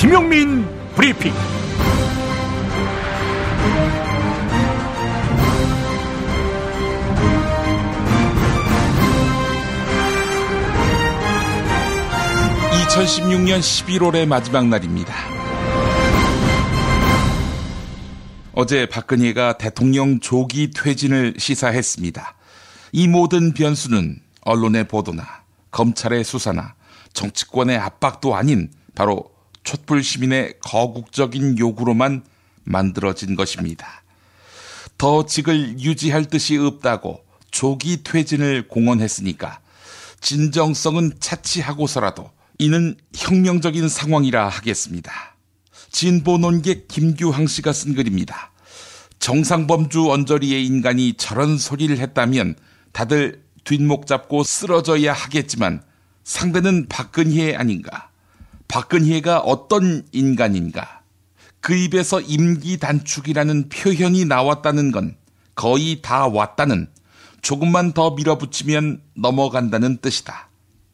김용민 브리핑. (2016년 11월의) 마지막 날입니다. 어제 박근혜가 대통령 조기 퇴진을 시사했습니다. 이 모든 변수는 언론의 보도나 검찰의 수사나 정치권의 압박도 아닌 바로 촛불 시민의 거국적인 요구로만 만들어진 것입니다. 더 직을 유지할 뜻이 없다고 조기 퇴진을 공언했으니까 진정성은 차치하고서라도 이는 혁명적인 상황이라 하겠습니다. 진보 논객 김규황 씨가 쓴 글입니다. 정상범주 언저리의 인간이 저런 소리를 했다면 다들 뒷목 잡고 쓰러져야 하겠지만 상대는 박근혜 아닌가? 박근혜가 어떤 인간인가? 그 입에서 임기 단축이라는 표현이 나왔다는 건 거의 다 왔다는, 조금만 더 밀어붙이면 넘어간다는 뜻이다.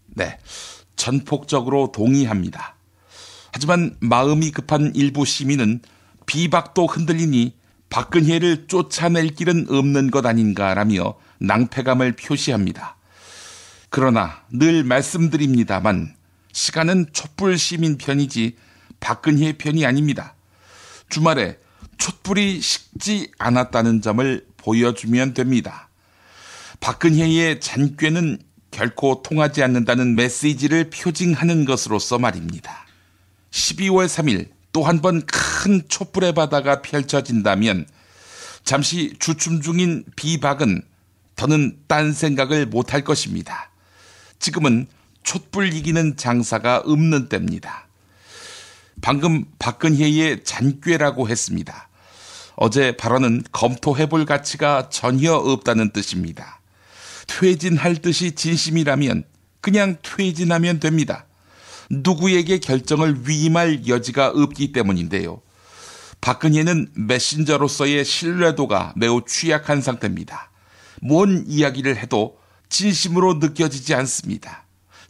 네, 전폭적으로 동의합니다. 하지만 마음이 급한 일부 시민은 비박도 흔들리니 박근혜를 쫓아낼 길은 없는 것 아닌가라며 낭패감을 표시합니다. 그러나 늘 말씀드립니다만 시간은 촛불 시민 편이지 박근혜 편이 아닙니다. 주말에 촛불이 식지 않았다는 점을 보여주면 됩니다. 박근혜의 잔꾀는 결코 통하지 않는다는 메시지를 표징하는 것으로서 말입니다. 12월 3일 또 한 번 큰 촛불의 바다가 펼쳐진다면 잠시 주춤 중인 비박은 더는 딴 생각을 못할 것입니다. 지금은 촛불 이기는 장사가 없는 때입니다. 방금 박근혜의 잔꾀라고 했습니다. 어제 발언은 검토해볼 가치가 전혀 없다는 뜻입니다. 퇴진할 뜻이 진심이라면 그냥 퇴진하면 됩니다. 누구에게 결정을 위임할 여지가 없기 때문인데요. 박근혜는 메신저로서의 신뢰도가 매우 취약한 상태입니다. 뭔 이야기를 해도 진심으로 느껴지지 않습니다.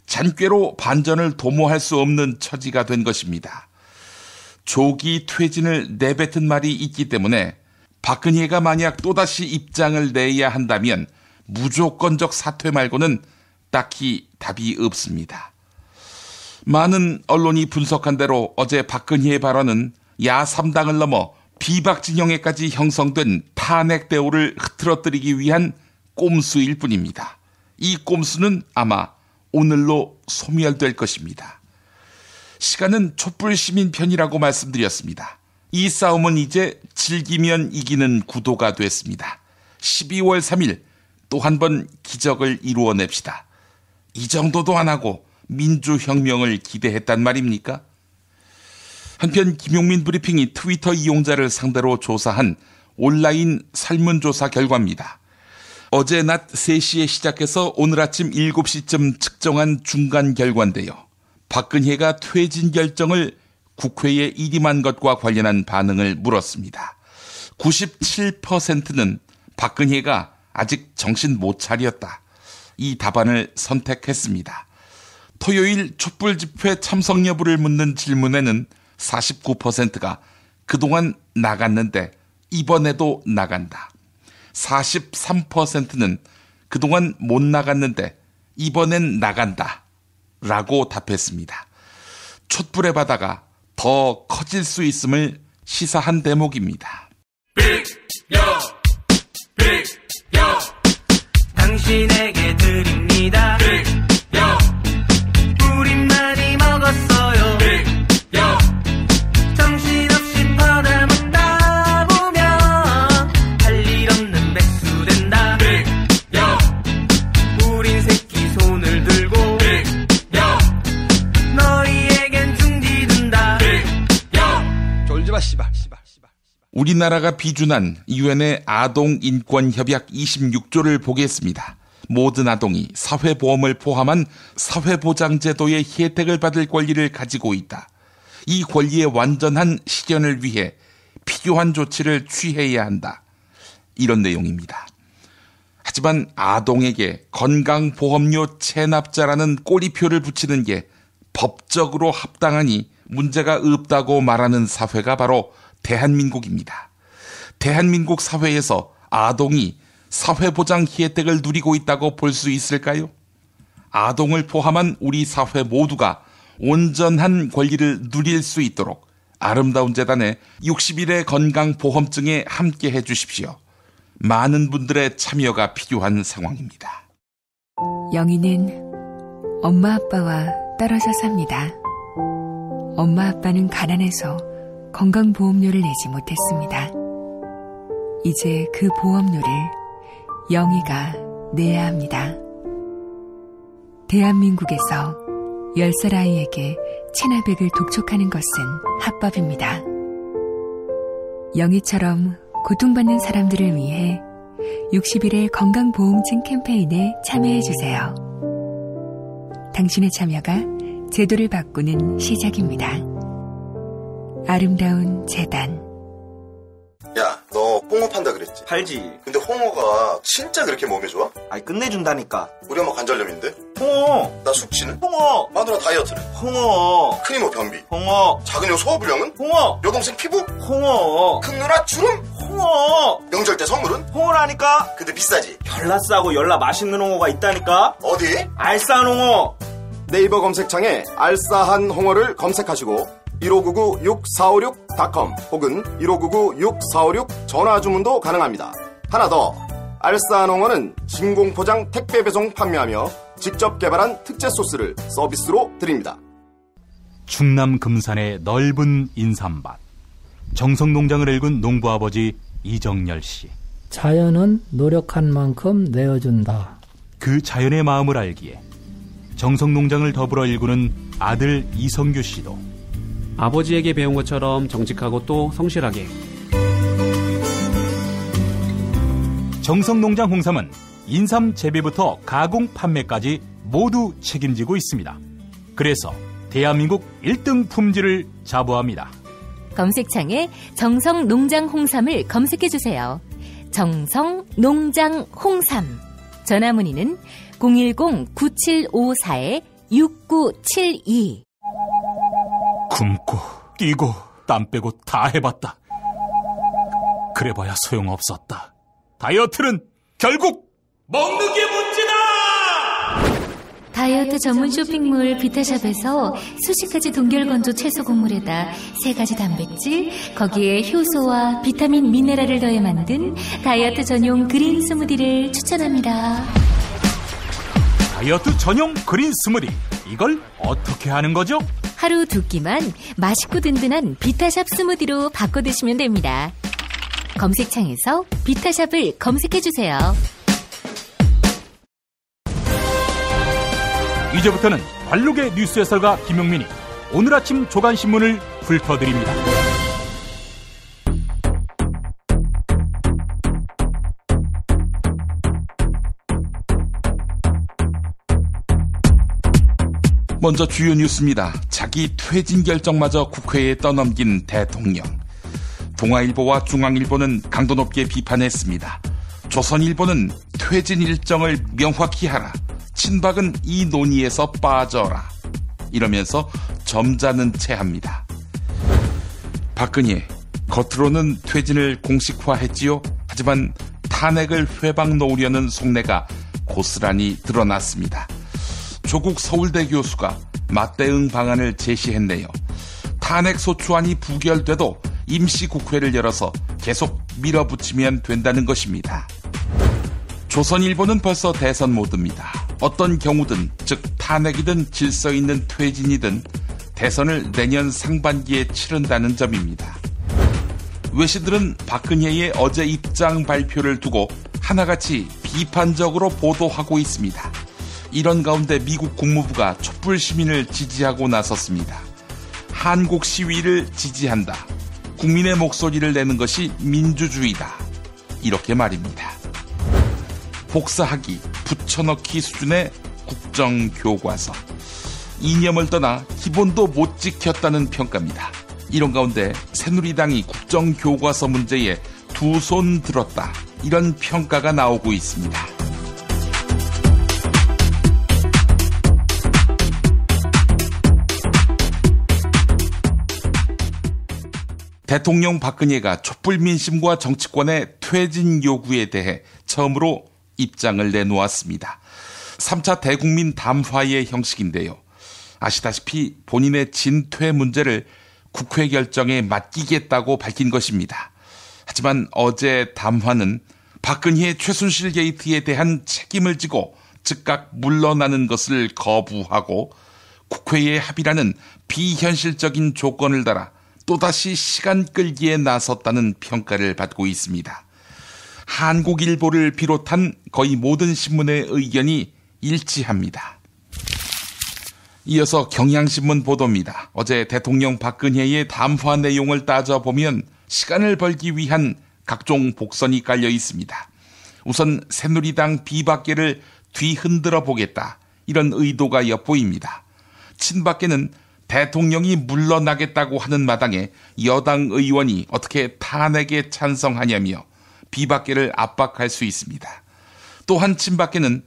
잔꾀로 반전을 도모할 수 없는 처지가 된 것입니다. 조기 퇴진을 내뱉은 말이 있기 때문에 박근혜가 만약 또다시 입장을 내야 한다면 무조건적 사퇴 말고는 딱히 답이 없습니다. 많은 언론이 분석한 대로 어제 박근혜의 발언은 야3당을 넘어 비박 진영에까지 형성된 탄핵 대오를 흐트러뜨리기 위한 꼼수일 뿐입니다. 이 꼼수는 아마 오늘로 소멸될 것입니다. 시간은 촛불 시민 편이라고 말씀드렸습니다. 이 싸움은 이제 즐기면 이기는 구도가 됐습니다. 12월 3일 또 한 번 기적을 이루어냅시다. 이 정도도 안 하고 민주혁명을 기대했단 말입니까? 한편 김용민 브리핑이 트위터 이용자를 상대로 조사한 온라인 설문조사 결과입니다. 어제 낮 3시에 시작해서 오늘 아침 7시쯤 측정한 중간 결과인데요. 박근혜가 퇴진 결정을 국회에 일임한 것과 관련한 반응을 물었습니다. 97%는 박근혜가 아직 정신 못 차렸다, 이 답안을 선택했습니다. 토요일 촛불 집회 참석 여부를 묻는 질문에는 49%가 그동안 나갔는데 이번에도 나간다, 43%는 그동안 못 나갔는데 이번엔 나간다 라고 답했습니다. 촛불의 바다가 더 커질 수 있음을 시사한 대목입니다. 당신에게 드립니다. 우린 많이 먹었어요. 정신없이 퍼담았다 보면 할 일 없는 백수 된다. 우린 새끼 손을 들고 너희에겐 중지 든다. 졸지마 씨발. 우리나라가 비준한 유엔의 아동인권협약 26조를 보겠습니다. 모든 아동이 사회보험을 포함한 사회보장제도의 혜택을 받을 권리를 가지고 있다. 이 권리의 완전한 실현을 위해 필요한 조치를 취해야 한다. 이런 내용입니다. 하지만 아동에게 건강보험료 체납자라는 꼬리표를 붙이는 게 법적으로 합당하니 문제가 없다고 말하는 사회가 바로 대한민국입니다. 대한민국 사회에서 아동이 사회보장 혜택을 누리고 있다고 볼 수 있을까요? 아동을 포함한 우리 사회 모두가 온전한 권리를 누릴 수 있도록 아름다운 재단의 60일의 건강보험증에 함께 해주십시오. 많은 분들의 참여가 필요한 상황입니다. 영희는 엄마 아빠와 떨어져 삽니다. 엄마 아빠는 가난해서 건강보험료를 내지 못했습니다. 이제 그 보험료를 영희가 내야 합니다. 대한민국에서 10살 아이에게 체나백을 독촉하는 것은 합법입니다. 영희처럼 고통받는 사람들을 위해 60일의 건강보험증 캠페인에 참여해주세요. 당신의 참여가 제도를 바꾸는 시작입니다. 아름다운 재단. 야, 너 홍어 판다 그랬지? 팔지. 근데 홍어가 진짜 그렇게 몸에 좋아? 아니 끝내준다니까. 우리 엄마 관절염인데? 홍어. 나 숙취는? 홍어. 마누라 다이어트는? 홍어. 큰이모 변비? 홍어. 작은 형 소화불량은? 홍어. 여동생 피부? 홍어. 큰 누나 주름? 홍어. 명절 때 선물은? 홍어라니까. 근데 비싸지? 열나 싸고 열나 맛있는 홍어가 있다니까. 어디? 알싸한 홍어. 네이버 검색창에 알싸한 홍어를 검색하시고 1599-6456.com 혹은 1599-6456 전화 주문도 가능합니다. 하나 더, 알싸한 홍어는 진공포장 택배 배송 판매하며 직접 개발한 특제 소스를 서비스로 드립니다. 충남 금산의 넓은 인삼밭, 정성농장을 일군 농부아버지 이정열 씨. 자연은 노력한 만큼 내어준다. 그 자연의 마음을 알기에 정성농장을 더불어 일구는 아들 이성규 씨도 아버지에게 배운 것처럼 정직하고 또 성실하게. 정성농장 홍삼은 인삼 재배부터 가공 판매까지 모두 책임지고 있습니다. 그래서 대한민국 1등 품질을 자부합니다. 검색창에 정성농장 홍삼을 검색해주세요. 정성농장 홍삼. 전화문의는 010-9754-6972. 굶고 뛰고 땀 빼고 다 해봤다. 그래봐야 소용없었다. 다이어트는 결국 먹는 게 문제다. 다이어트 전문 쇼핑몰 비타샵에서 수십 가지 동결건조 채소 곡물에다 3가지 단백질, 거기에 효소와 비타민, 미네랄을 더해 만든 다이어트 전용 그린 스무디를 추천합니다. 다이어트 전용 그린 스무디, 이걸 어떻게 하는 거죠? 하루 2끼만 맛있고 든든한 비타샵 스무디로 바꿔 드시면 됩니다. 검색창에서 비타샵을 검색해주세요. 이제부터는 관록의 뉴스 해설가 김용민이 오늘 아침 조간신문을 훑어드립니다. 먼저 주요 뉴스입니다. 자기 퇴진 결정마저 국회에 떠넘긴 대통령. 동아일보와 중앙일보는 강도 높게 비판했습니다. 조선일보는 퇴진 일정을 명확히 하라. 친박은 이 논의에서 빠져라. 이러면서 점잖은 체합니다. 박근혜, 겉으로는 퇴진을 공식화했지요. 하지만 탄핵을 회방 놓으려는 속내가 고스란히 드러났습니다. 조국 서울대 교수가 맞대응 방안을 제시했네요. 탄핵 소추안이 부결돼도 임시국회를 열어서 계속 밀어붙이면 된다는 것입니다. 조선일보는 벌써 대선 모드입니다. 어떤 경우든, 즉 탄핵이든 질서 있는 퇴진이든 대선을 내년 상반기에 치른다는 점입니다. 외신들은 박근혜의 어제 입장 발표를 두고 하나같이 비판적으로 보도하고 있습니다. 이런 가운데 미국 국무부가 촛불 시민을 지지하고 나섰습니다. 한국 시위를 지지한다. 국민의 목소리를 내는 것이 민주주의다. 이렇게 말입니다. 복사하기, 붙여넣기 수준의 국정교과서. 이념을 떠나 기본도 못 지켰다는 평가입니다. 이런 가운데 새누리당이 국정교과서 문제에 두 손 들었다. 이런 평가가 나오고 있습니다. 대통령 박근혜가 촛불 민심과 정치권의 퇴진 요구에 대해 처음으로 입장을 내놓았습니다. 3차 대국민 담화의 형식인데요. 아시다시피 본인의 진퇴 문제를 국회 결정에 맡기겠다고 밝힌 것입니다. 하지만 어제 담화는 박근혜 최순실 게이트에 대한 책임을 지고 즉각 물러나는 것을 거부하고 국회의 합의라는 비현실적인 조건을 달아 또다시 시간 끌기에 나섰다는 평가를 받고 있습니다. 한국일보를 비롯한 거의 모든 신문의 의견이 일치합니다. 이어서 경향신문 보도입니다. 어제 대통령 박근혜의 담화 내용을 따져보면 시간을 벌기 위한 각종 복선이 깔려 있습니다. 우선 새누리당 비박계를 뒤흔들어 보겠다, 이런 의도가 엿보입니다. 친박계는 대통령이 물러나겠다고 하는 마당에 여당 의원이 어떻게 탄핵에 찬성하냐며 비박계를 압박할 수 있습니다. 또한 친박계는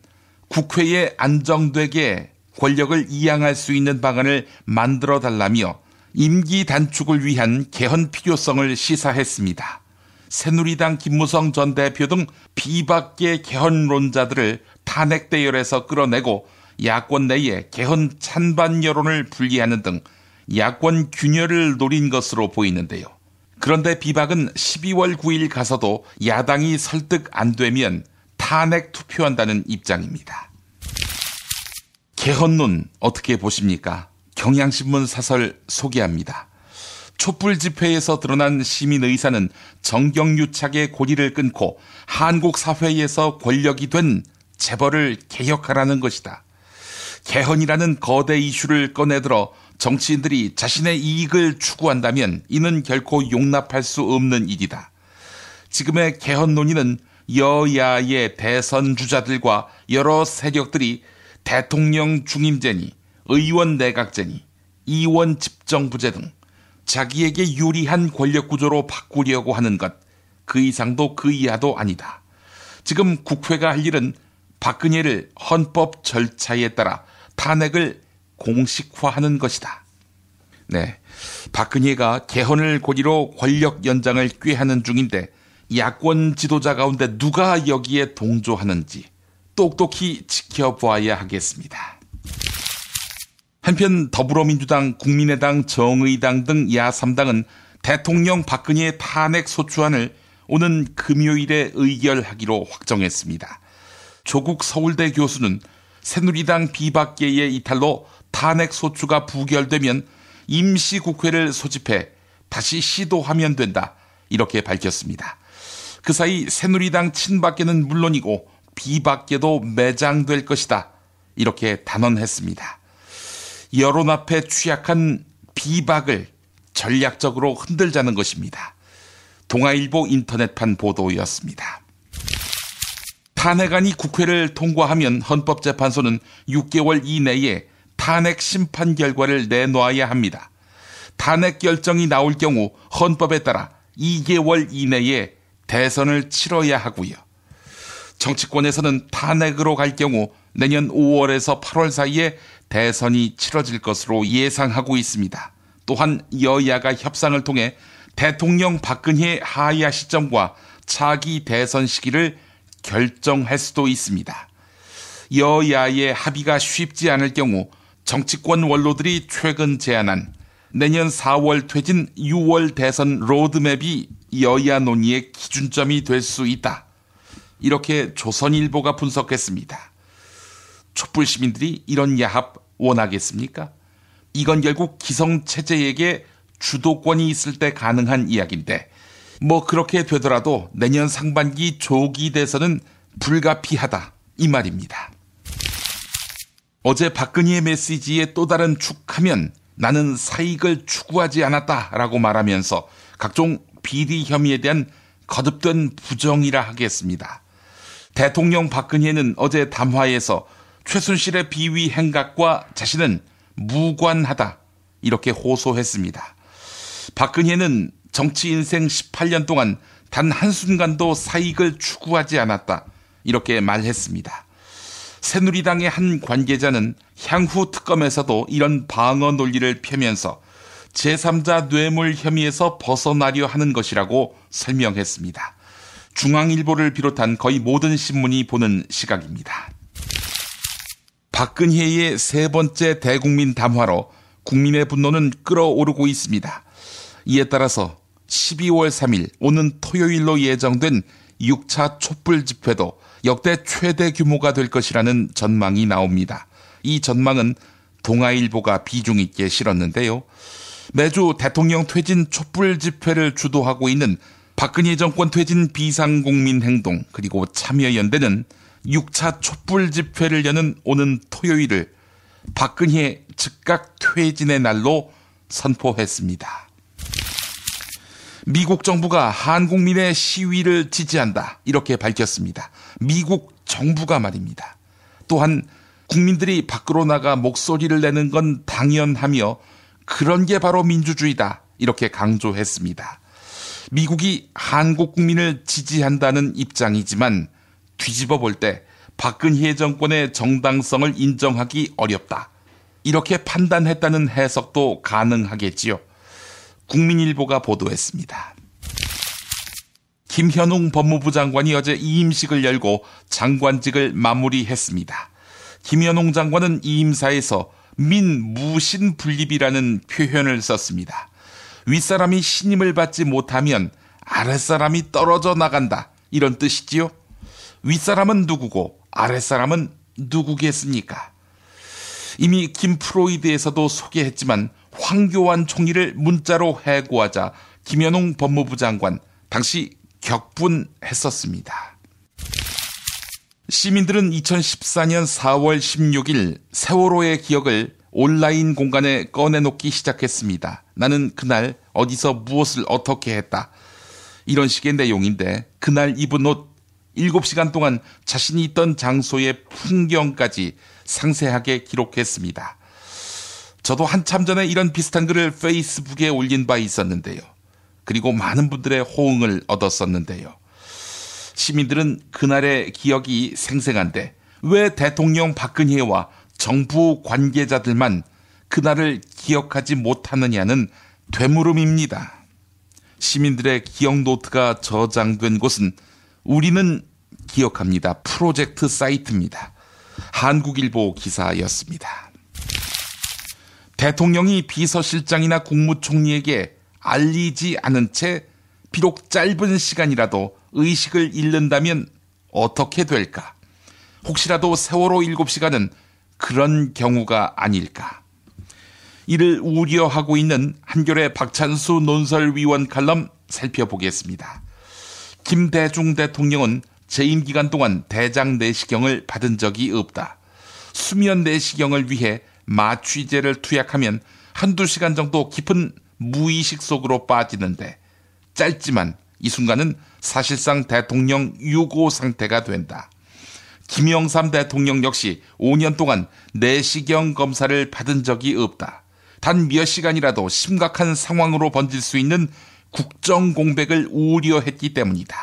국회에 안정되게 권력을 이양할 수 있는 방안을 만들어 달라며 임기 단축을 위한 개헌 필요성을 시사했습니다. 새누리당 김무성 전 대표 등 비박계 개헌론자들을 탄핵 대열에서 끌어내고 야권 내에 개헌 찬반 여론을 분리하는 등 야권 균열을 노린 것으로 보이는데요. 그런데 비박은 12월 9일 가서도 야당이 설득 안 되면 탄핵 투표한다는 입장입니다. 개헌론 어떻게 보십니까? 경향신문 사설 소개합니다. 촛불 집회에서 드러난 시민 의사는 정경유착의 고리를 끊고 한국 사회에서 권력이 된 재벌을 개혁하라는 것이다. 개헌이라는 거대 이슈를 꺼내들어 정치인들이 자신의 이익을 추구한다면 이는 결코 용납할 수 없는 일이다. 지금의 개헌 논의는 여야의 대선 주자들과 여러 세력들이 대통령 중임제니, 의원 내각제니, 이원 집정부제 등 자기에게 유리한 권력 구조로 바꾸려고 하는 것, 그 이상도 그 이하도 아니다. 지금 국회가 할 일은 박근혜를 헌법 절차에 따라 탄핵을 공식화하는 것이다. 네, 박근혜가 개헌을 고리로 권력 연장을 꾀하는 중인데 야권 지도자 가운데 누가 여기에 동조하는지 똑똑히 지켜보아야 하겠습니다. 한편 더불어민주당, 국민의당, 정의당 등 야3당은 대통령 박근혜 탄핵 소추안을 오는 금요일에 의결하기로 확정했습니다. 조국 서울대 교수는 새누리당 비박계의 이탈로 탄핵 소추가 부결되면 임시국회를 소집해 다시 시도하면 된다, 이렇게 밝혔습니다. 그 사이 새누리당 친박계는 물론이고 비박계도 매장될 것이다, 이렇게 단언했습니다. 여론 앞에 취약한 비박을 전략적으로 흔들자는 것입니다. 동아일보 인터넷판 보도였습니다. 탄핵안이 국회를 통과하면 헌법재판소는 6개월 이내에 탄핵 심판 결과를 내놓아야 합니다. 탄핵 결정이 나올 경우 헌법에 따라 2개월 이내에 대선을 치러야 하고요. 정치권에서는 탄핵으로 갈 경우 내년 5월에서 8월 사이에 대선이 치러질 것으로 예상하고 있습니다. 또한 여야가 협상을 통해 대통령 박근혜 하야 시점과 차기 대선 시기를 결정할 수도 있습니다. 여야의 합의가 쉽지 않을 경우 정치권 원로들이 최근 제안한 내년 4월 퇴진 6월 대선 로드맵이 여야 논의의 기준점이 될 수 있다, 이렇게 조선일보가 분석했습니다. 촛불 시민들이 이런 야합 원하겠습니까? 이건 결국 기성체제에게 주도권이 있을 때 가능한 이야기인데 뭐 그렇게 되더라도 내년 상반기 조기 대선은 불가피하다, 이 말입니다. 어제 박근혜의 메시지의 또 다른 축하면 나는 사익을 추구하지 않았다라고 말하면서 각종 비리 혐의에 대한 거듭된 부정이라 하겠습니다. 대통령 박근혜는 어제 담화에서 최순실의 비위 행각과 자신은 무관하다, 이렇게 호소했습니다. 박근혜는 정치 인생 18년 동안 단 한순간도 사익을 추구하지 않았다, 이렇게 말했습니다. 새누리당의 한 관계자는 향후 특검에서도 이런 방어 논리를 펴면서 제3자 뇌물 혐의에서 벗어나려 하는 것이라고 설명했습니다. 중앙일보를 비롯한 거의 모든 신문이 보는 시각입니다. 박근혜의 세 번째 대국민 담화로 국민의 분노는 끓어오르고 있습니다. 이에 따라서 12월 3일 오는 토요일로 예정된 6차 촛불 집회도 역대 최대 규모가 될 것이라는 전망이 나옵니다. 이 전망은 동아일보가 비중 있게 실었는데요. 매주 대통령 퇴진 촛불 집회를 주도하고 있는 박근혜 정권 퇴진 비상국민행동 그리고 참여연대는 6차 촛불 집회를 여는 오는 토요일을 박근혜 즉각 퇴진의 날로 선포했습니다. 미국 정부가 한국민의 시위를 지지한다 이렇게 밝혔습니다. 미국 정부가 말입니다. 또한 국민들이 밖으로 나가 목소리를 내는 건 당연하며 그런 게 바로 민주주의다 이렇게 강조했습니다. 미국이 한국 국민을 지지한다는 입장이지만 뒤집어 볼 때 박근혜 정권의 정당성을 인정하기 어렵다 이렇게 판단했다는 해석도 가능하겠지요. 국민일보가 보도했습니다. 김현웅 법무부 장관이 어제 이임식을 열고 장관직을 마무리했습니다. 김현웅 장관은 이임사에서 민무신 분립이라는 표현을 썼습니다. 윗사람이 신임을 받지 못하면 아랫사람이 떨어져 나간다 이런 뜻이지요. 윗사람은 누구고 아랫사람은 누구겠습니까? 이미 김프로이드에서도 소개했지만 황교안 총리를 문자로 해고하자 김현웅 법무부 장관 당시 격분했었습니다. 시민들은 2014년 4월 16일 세월호의 기억을 온라인 공간에 꺼내놓기 시작했습니다. 나는 그날 어디서 무엇을 어떻게 했다. 이런 식의 내용인데 그날 입은 옷 7시간 동안 자신이 있던 장소의 풍경까지 상세하게 기록했습니다. 저도 한참 전에 이런 비슷한 글을 페이스북에 올린 바 있었는데요. 그리고 많은 분들의 호응을 얻었었는데요. 시민들은 그날의 기억이 생생한데 왜 대통령 박근혜와 정부 관계자들만 그날을 기억하지 못하느냐는 되물음입니다. 시민들의 기억 노트가 저장된 곳은 우리는 기억합니다. 프로젝트 사이트입니다. 한국일보 기사였습니다. 대통령이 비서실장이나 국무총리에게 알리지 않은 채 비록 짧은 시간이라도 의식을 잃는다면 어떻게 될까? 혹시라도 세월호 7시간은 그런 경우가 아닐까? 이를 우려하고 있는 한겨레 박찬수 논설위원 칼럼 살펴보겠습니다. 김대중 대통령은 재임 기간 동안 대장 내시경을 받은 적이 없다. 수면 내시경을 위해 마취제를 투약하면 한두 시간 정도 깊은 무의식 속으로 빠지는데 짧지만 이 순간은 사실상 대통령 유고 상태가 된다. 김영삼 대통령 역시 5년 동안 내시경 검사를 받은 적이 없다. 단 몇 시간이라도 심각한 상황으로 번질 수 있는 국정 공백을 우려했기 때문이다.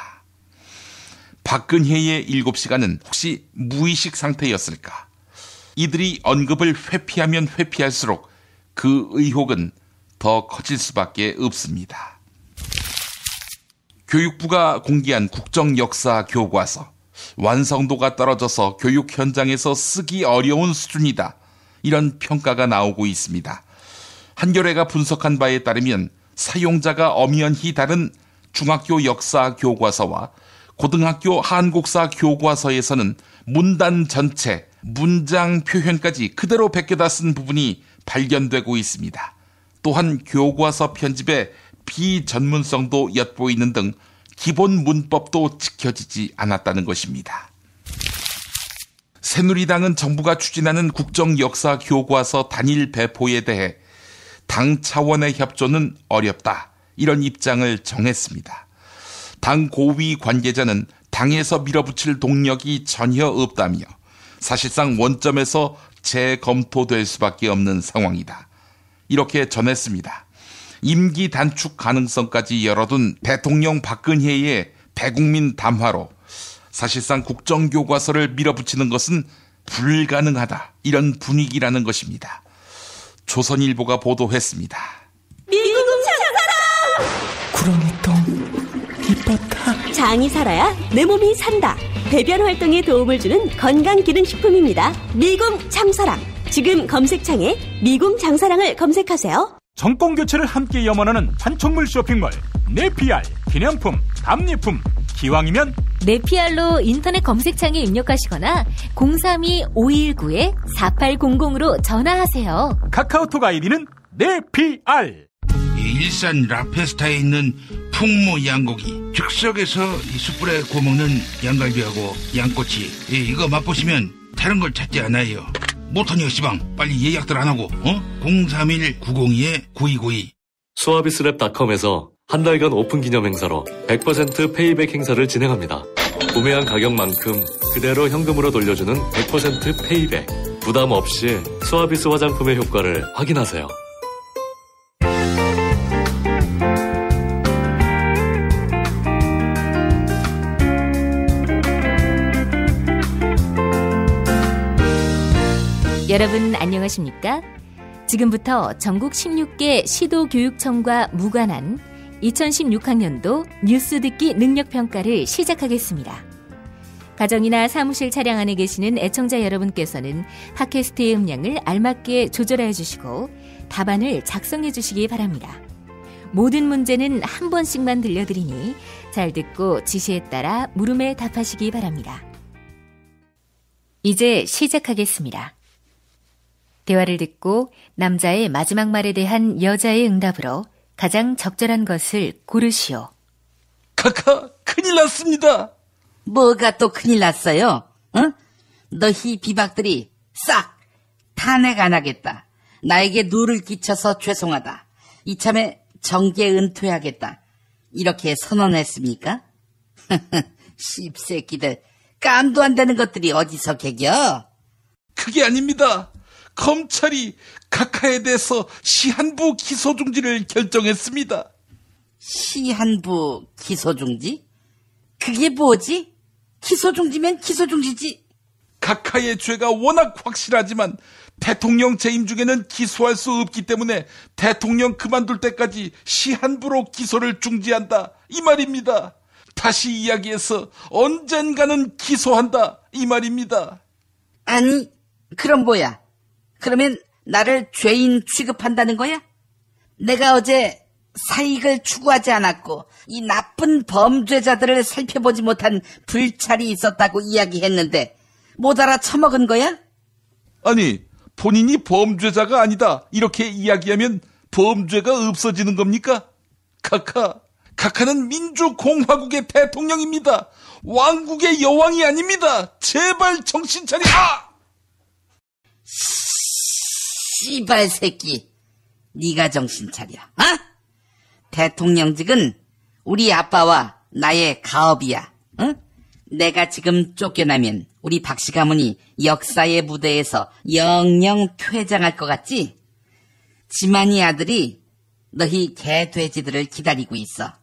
박근혜의 7시간은 혹시 무의식 상태였을까? 이들이 언급을 회피하면 회피할수록 그 의혹은 더 커질 수밖에 없습니다. 교육부가 공개한 국정역사 교과서, 완성도가 떨어져서 교육 현장에서 쓰기 어려운 수준이다. 이런 평가가 나오고 있습니다. 한겨레가 분석한 바에 따르면 사용자가 엄연히 다른 중학교 역사 교과서와 고등학교 한국사 교과서에서는 문단 전체, 문장 표현까지 그대로 베껴다 쓴 부분이 발견되고 있습니다. 또한 교과서 편집에 비전문성도 엿보이는 등 기본 문법도 지켜지지 않았다는 것입니다. 새누리당은 정부가 추진하는 국정역사 교과서 단일 배포에 대해 당 차원의 협조는 어렵다. 이런 입장을 정했습니다. 당 고위 관계자는 당에서 밀어붙일 동력이 전혀 없다며 사실상 원점에서 재검토될 수밖에 없는 상황이다. 이렇게 전했습니다. 임기 단축 가능성까지 열어둔 대통령 박근혜의 대국민 담화로 사실상 국정교과서를 밀어붙이는 것은 불가능하다. 이런 분위기라는 것입니다. 조선일보가 보도했습니다. 장이 살아야 내 몸이 산다. 배변 활동에 도움을 주는 건강기능식품입니다. 미궁 장사랑. 지금 검색창에 미궁 장사랑을 검색하세요. 정권교체를 함께 염원하는 판촉물 쇼핑몰 네피알. 기념품, 답례품, 기왕이면 네피알로 인터넷 검색창에 입력하시거나 032-519-4800으로 전화하세요. 카카오톡 아이디는 네피알. 일산 라페스타에 있는 풍무 양고기, 즉석에서 이 숯불에 구워먹는 양갈비하고 양꼬치, 이거 맛보시면 다른 걸 찾지 않아요. 못하니요 시방, 빨리 예약들 안 하고 031-902-9292. 수아비스랩닷컴에서 한 달간 오픈 기념 행사로 100% 페이백 행사를 진행합니다. 구매한 가격만큼 그대로 현금으로 돌려주는 100% 페이백. 부담 없이 수아비스 화장품의 효과를 확인하세요. 여러분 안녕하십니까? 지금부터 전국 16개 시도교육청과 무관한 2016학년도 뉴스 듣기 능력평가를 시작하겠습니다. 가정이나 사무실 차량 안에 계시는 애청자 여러분께서는 팟캐스트의 음량을 알맞게 조절해 주시고 답안을 작성해 주시기 바랍니다. 모든 문제는 한 번씩만 들려드리니 잘 듣고 지시에 따라 물음에 답하시기 바랍니다. 이제 시작하겠습니다. 대화를 듣고 남자의 마지막 말에 대한 여자의 응답으로 가장 적절한 것을 고르시오. 카카, 큰일 났습니다. 뭐가 또 큰일 났어요? 응? 너희 비박들이 싹 탄핵 안 하겠다. 나에게 누를 끼쳐서 죄송하다. 이참에 정계 은퇴하겠다. 이렇게 선언했습니까? 씹새끼들, 깜도 안 되는 것들이 어디서 개겨? 그게 아닙니다. 검찰이 카카에 대해서 시한부 기소 중지를 결정했습니다. 시한부 기소 중지? 그게 뭐지? 기소 중지면 기소 중지지. 카카의 죄가 워낙 확실하지만 대통령 재임 중에는 기소할 수 없기 때문에 대통령 그만둘 때까지 시한부로 기소를 중지한다, 이 말입니다. 다시 이야기해서 언젠가는 기소한다, 이 말입니다. 아니, 그럼 뭐야? 그러면 나를 죄인 취급한다는 거야? 내가 어제 사익을 추구하지 않았고 이 나쁜 범죄자들을 살펴보지 못한 불찰이 있었다고 이야기했는데 못 알아쳐먹은 거야? 아니, 본인이 범죄자가 아니다 이렇게 이야기하면 범죄가 없어지는 겁니까? 카카는 민주공화국의 대통령입니다. 왕국의 여왕이 아닙니다. 제발 정신 차려. 씨발 새끼, 네가 정신 차려. 대통령직은 우리 아빠와 나의 가업이야. 응? 내가 지금 쫓겨나면 우리 박씨 가문이 역사의 무대에서 영영 퇴장할 것 같지? 지만이 아들이 너희 개돼지들을 기다리고 있어.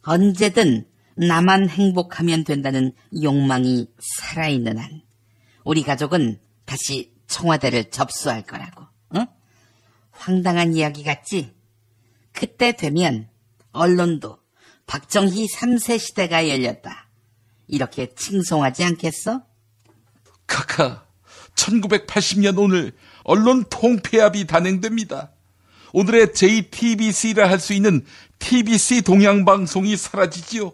언제든 나만 행복하면 된다는 욕망이 살아있는 한 우리 가족은 다시 청와대를 접수할 거라고. 황당한 이야기 같지? 그때 되면 언론도 박정희 3세 시대가 열렸다, 이렇게 칭송하지 않겠어? 카카, 1980년 오늘 언론 통폐합이 단행됩니다. 오늘의 JTBC라 할 수 있는 TBC 동양방송이 사라지지요.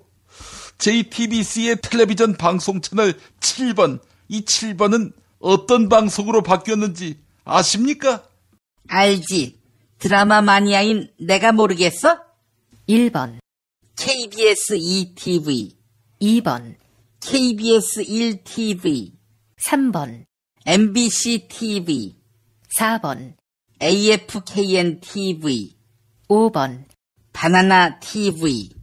JTBC의 텔레비전 방송 채널 7번, 이 7번은 어떤 방송으로 바뀌었는지 아십니까? 알지. 드라마 마니아인 내가 모르겠어? 1번 KBS 2TV, 2번 KBS 1TV, 3번 MBC TV, 4번 AFKN TV, 5번 바나나 TV.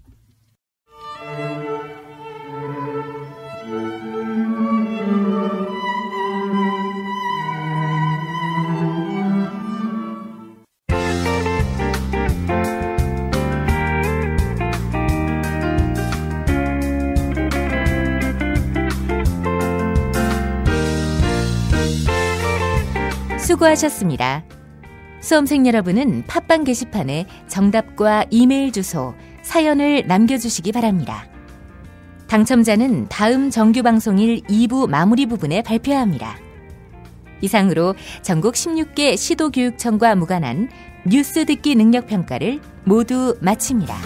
수고하셨습니다. 수험생 여러분은 팟빵 게시판에 정답과 이메일 주소, 사연을 남겨주시기 바랍니다. 당첨자는 다음 정규방송일 2부 마무리 부분에 발표합니다. 이상으로 전국 16개 시도교육청과 무관한 뉴스 듣기 능력 평가를 모두 마칩니다.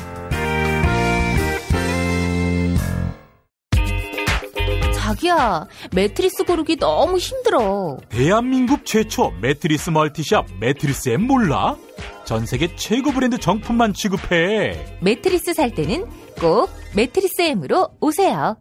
자기야, 매트리스 고르기 너무 힘들어. 대한민국 최초 매트리스 멀티샵 매트리스엠 몰라? 전 세계 최고 브랜드 정품만 취급해. 매트리스 살 때는 꼭 매트리스엠으로 오세요.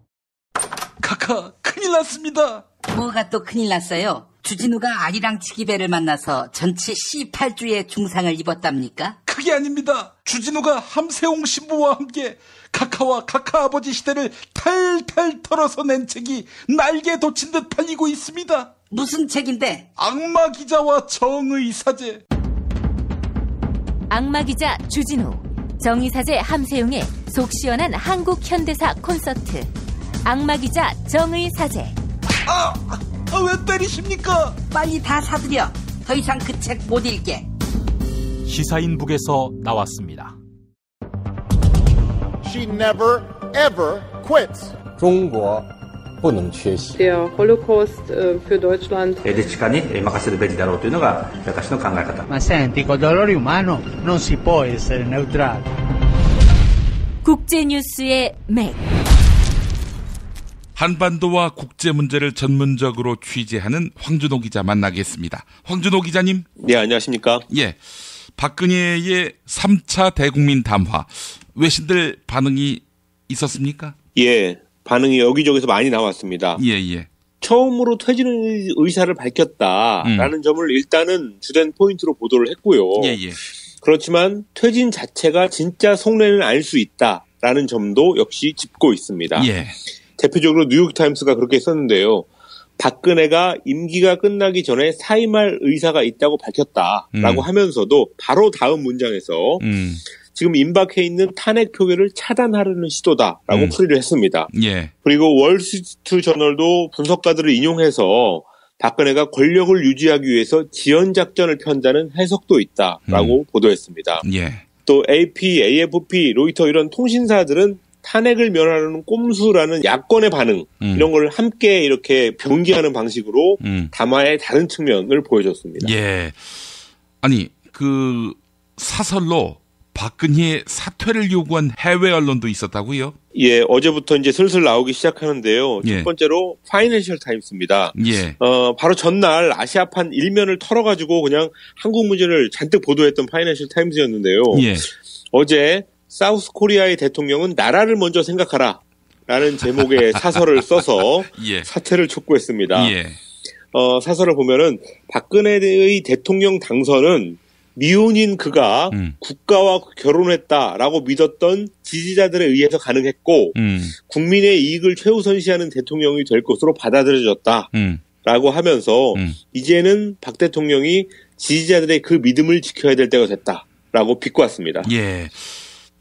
카카, 큰일 났습니다. 뭐가 또 큰일 났어요? 주진우가 아리랑 치기배를 만나서 전치 18주의 중상을 입었답니까? 그게 아닙니다. 주진우가 함세홍 신부와 함께 카카와 카카 아버지 시대를 탈탈 털어서 낸 책이 날개 돋친 듯 팔리고 있습니다. 무슨 책인데? 악마 기자와 정의 사제. 악마 기자 주진우, 정의 사제 함세웅의 속 시원한 한국 현대사 콘서트. 악마 기자 정의 사제. 왜 때리십니까? 빨리 다 사드려. 더 이상 그 책 못 읽게. 시사인북에서 나왔습니다. She never ever quits. 中国不能缺席. Der Holocaust für Deutschland. Ma senti, col dolore umano non si può essere neutrali. 국제 뉴스의 맥. 한반도와 국제 문제를 전문적으로 취재하는 황준호 기자 만나겠습니다. 황준호 기자님. 네, 안녕하십니까? 예. 박근혜의 3차 대국민 담화. 외신들 반응이 있었습니까? 예. 반응이 여기저기서 많이 나왔습니다. 예. 처음으로 퇴진 의사를 밝혔다라는 점을 일단은 주된 포인트로 보도를 했고요. 예. 그렇지만 퇴진 자체가 진짜 속내는 알 수 있다라는 점도 역시 짚고 있습니다. 예. 대표적으로 뉴욕타임스가 그렇게 썼는데요. 박근혜가 임기가 끝나기 전에 사임할 의사가 있다고 밝혔다라고 하면서도 바로 다음 문장에서 지금 임박해 있는 탄핵 표결을 차단하려는 시도다라고 풀이를 했습니다. 예. 그리고 월스트리트 저널도 분석가들을 인용해서 박근혜가 권력을 유지하기 위해서 지연작전을 편다는 해석도 있다라고 보도했습니다. 예. 또 AP, AFP, 로이터 이런 통신사들은 탄핵을 면하려는 꼼수라는 야권의 반응 이런 걸 함께 이렇게 병기하는 방식으로 담화의 다른 측면을 보여줬습니다. 예. 아니 그 사설로 박근혜의 사퇴를 요구한 해외 언론도 있었다고요? 예, 어제부터 이제 슬슬 나오기 시작하는데요. 예. 첫 번째로 파이낸셜 타임스입니다. 예. 바로 전날 아시아판 일면을 털어가지고 그냥 한국 문제를 잔뜩 보도했던 파이낸셜 타임스였는데요. 예. 어제 사우스 코리아의 대통령은 나라를 먼저 생각하라 라는 제목의 사설을 써서 예. 사퇴를 촉구했습니다. 예. 사설을 보면은 박근혜의 대통령 당선은 미혼인 그가 국가와 결혼했다라고 믿었던 지지자들에 의해서 가능했고 국민의 이익을 최우선시하는 대통령이 될 것으로 받아들여졌다라고 하면서 이제는 박 대통령이 지지자들의 그 믿음을 지켜야 될 때가 됐다라고 비꼬았습니다. 예.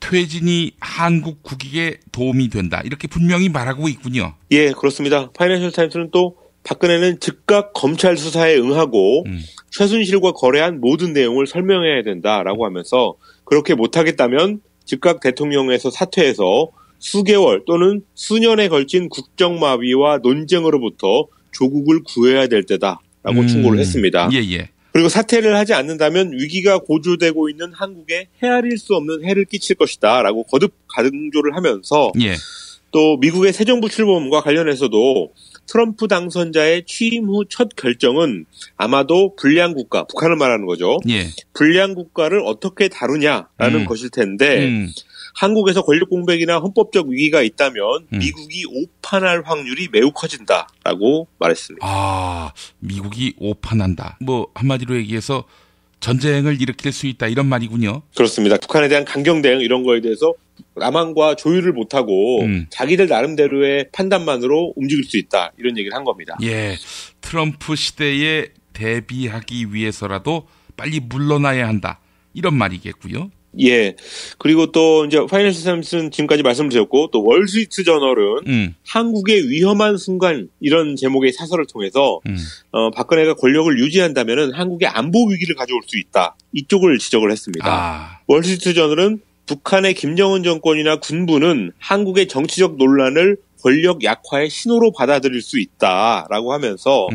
퇴진이 한국 국익에 도움이 된다. 이렇게 분명히 말하고 있군요. 예, 그렇습니다. 파이낸셜 타임스는 또 박근혜는 즉각 검찰 수사에 응하고 최순실과 거래한 모든 내용을 설명해야 된다라고 하면서 그렇게 못하겠다면 즉각 대통령에서 사퇴해서 수개월 또는 수년에 걸친 국정마비와 논쟁으로부터 조국을 구해야 될 때다라고 충고를 했습니다. 예. 그리고 사퇴를 하지 않는다면 위기가 고조되고 있는 한국에 헤아릴 수 없는 해를 끼칠 것이다 라고 거듭 강조를 하면서 예. 또 미국의 새 정부 출범과 관련해서도 트럼프 당선자의 취임 후 첫 결정은 아마도 불량 국가, 북한을 말하는 거죠. 예. 불량 국가를 어떻게 다루냐라는 것일 텐데 한국에서 권력 공백이나 헌법적 위기가 있다면 미국이 오판할 확률이 매우 커진다라고 말했습니다. 아, 미국이 오판한다. 뭐 한마디로 얘기해서 전쟁을 일으킬 수 있다 이런 말이군요. 그렇습니다. 북한에 대한 강경 대응 이런 거에 대해서 남한과 조율을 못하고 자기들 나름대로의 판단만으로 움직일 수 있다 이런 얘기를 한 겁니다. 예, 트럼프 시대에 대비하기 위해서라도 빨리 물러나야 한다 이런 말이겠고요. 예. 그리고 또 이제 파이낸셜 타임스는 지금까지 말씀을 드렸고 또 월스트리트 저널은 한국의 위험한 순간 이런 제목의 사설을 통해서 박근혜가 권력을 유지한다면은 한국의 안보 위기를 가져올 수 있다. 이쪽을 지적을 했습니다. 월스트리트 저널은 북한의 김정은 정권이나 군부는 한국의 정치적 논란을 권력 약화의 신호로 받아들일 수 있다라고 하면서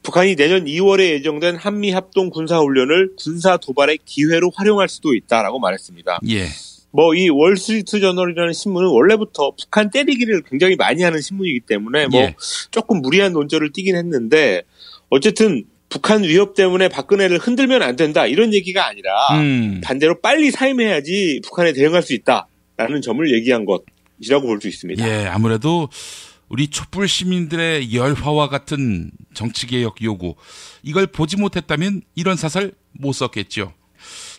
북한이 내년 2월에 예정된 한미 합동 군사훈련을 군사 도발의 기회로 활용할 수도 있다라고 말했습니다. 예. 뭐 이 월스트리트 저널이라는 신문은 원래부터 북한 때리기를 굉장히 많이 하는 신문이기 때문에 뭐 조금 무리한 논조를 띠긴 했는데 어쨌든 북한 위협 때문에 박근혜를 흔들면 안 된다 이런 얘기가 아니라 반대로 빨리 사임해야지 북한에 대응할 수 있다라는 점을 얘기한 것이라고 볼 수 있습니다. 예, 아무래도 우리 촛불 시민들의 열화와 같은 정치개혁 요구 이걸 보지 못했다면 이런 사설 못 썼겠죠.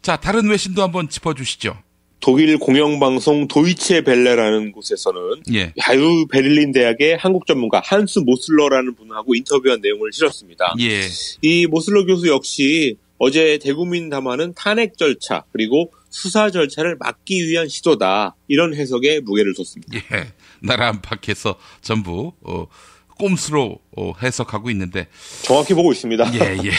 자, 다른 외신도 한번 짚어주시죠. 독일 공영방송 도이체 벨레라는 곳에서는 야유 베를린 대학의 한국 전문가 한스 모슬러라는 분하고 인터뷰한 내용을 실었습니다. 예. 이 모슬러 교수 역시 어제 대국민 담화는 탄핵 절차 그리고 수사 절차를 막기 위한 시도다 이런 해석에 무게를 뒀습니다. 예. 나라 안팎에서 전부 꼼수로 해석하고 있는데 정확히 보고 있습니다. 예.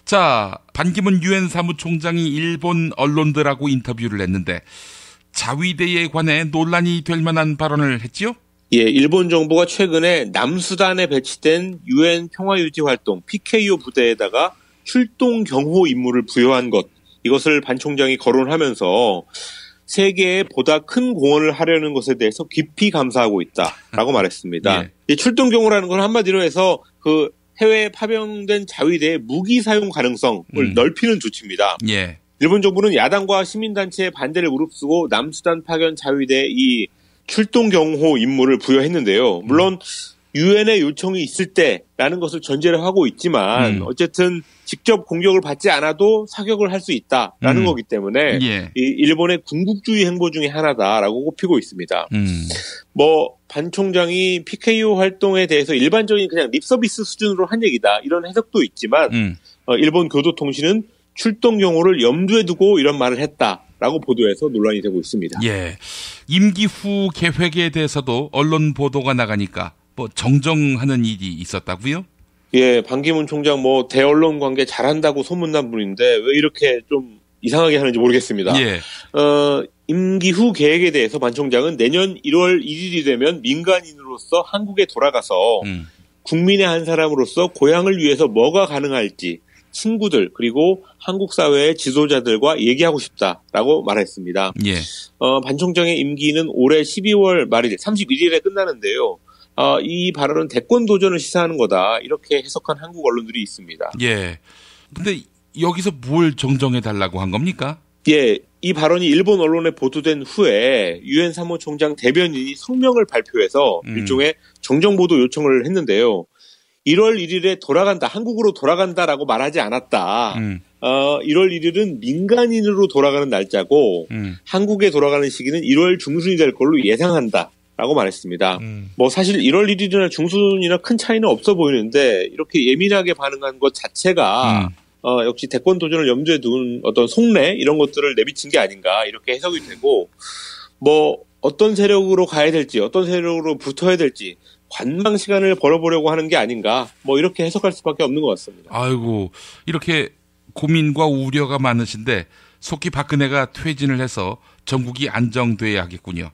자, 반기문 유엔 사무총장이 일본 언론들하고 인터뷰를 했는데 자위대에 관해 논란이 될 만한 발언을 했지요? 예, 일본 정부가 최근에 남수단에 배치된 유엔 평화유지활동 PKO 부대에다가 출동 경호 임무를 부여한 것, 이것을 반 총장이 거론하면서 세계에 보다 큰 공헌을 하려는 것에 대해서 깊이 감사하고 있다라고 말했습니다. 이 출동 경호라는 건 한마디로 해서 그 해외에 파병된 자위대의 무기 사용 가능성을 넓히는 조치입니다. 예. 일본 정부는 야당과 시민단체의 반대를 무릅쓰고 남수단 파견 자위대에 이 출동 경호 임무를 부여했는데요. 물론 유엔의 요청이 있을 때라는 것을 전제를 하고 있지만 어쨌든 직접 공격을 받지 않아도 사격을 할 수 있다라는 거기 때문에 이 일본의 군국주의 행보 중에 하나다라고 꼽히고 있습니다. 뭐 반 총장이 PKO 활동에 대해서 일반적인 그냥 립서비스 수준으로 한 얘기다 이런 해석도 있지만 일본 교도통신은 출동 경호를 염두에 두고 이런 말을 했다라고 보도해서 논란이 되고 있습니다. 예, 임기 후 계획에 대해서도 언론 보도가 나가니까 뭐 정정하는 일이 있었다고요? 예, 반기문 총장 뭐 대언론 관계 잘한다고 소문난 분인데 왜 이렇게 좀 이상하게 하는지 모르겠습니다. 예. 임기 후 계획에 대해서 반 총장은 내년 1월 1일이 되면 민간인으로서 한국에 돌아가서 국민의 한 사람으로서 고향을 위해서 뭐가 가능할지 친구들 그리고 한국 사회의 지도자들과 얘기하고 싶다라고 말했습니다. 예. 반 총장의 임기는 올해 12월 말일 31일에 끝나는데요. 이 발언은 대권 도전을 시사하는 거다 이렇게 해석한 한국 언론들이 있습니다. 예. 근데 여기서 뭘 정정해 달라고 한 겁니까? 예, 이 발언이 일본 언론에 보도된 후에 유엔 사무총장 대변인이 성명을 발표해서 일종의 정정 보도 요청을 했는데요. 1월 1일에 돌아간다, 한국으로 돌아간다라고 말하지 않았다. 1월 1일은 민간인으로 돌아가는 날짜고 한국에 돌아가는 시기는 1월 중순이 될 걸로 예상한다. 라고 말했습니다. 뭐 사실 1월 1일이나 중순이나 큰 차이는 없어 보이는데 이렇게 예민하게 반응한 것 자체가 역시 대권 도전을 염두에 둔 어떤 속내 이런 것들을 내비친 게 아닌가 이렇게 해석이 되고 뭐 어떤 세력으로 가야 될지 어떤 세력으로 붙어야 될지 관망 시간을 벌어보려고 하는 게 아닌가 뭐 이렇게 해석할 수밖에 없는 것 같습니다. 아이고 이렇게 고민과 우려가 많으신데 속히 박근혜가 퇴진을 해서 전국이 안정돼야겠군요.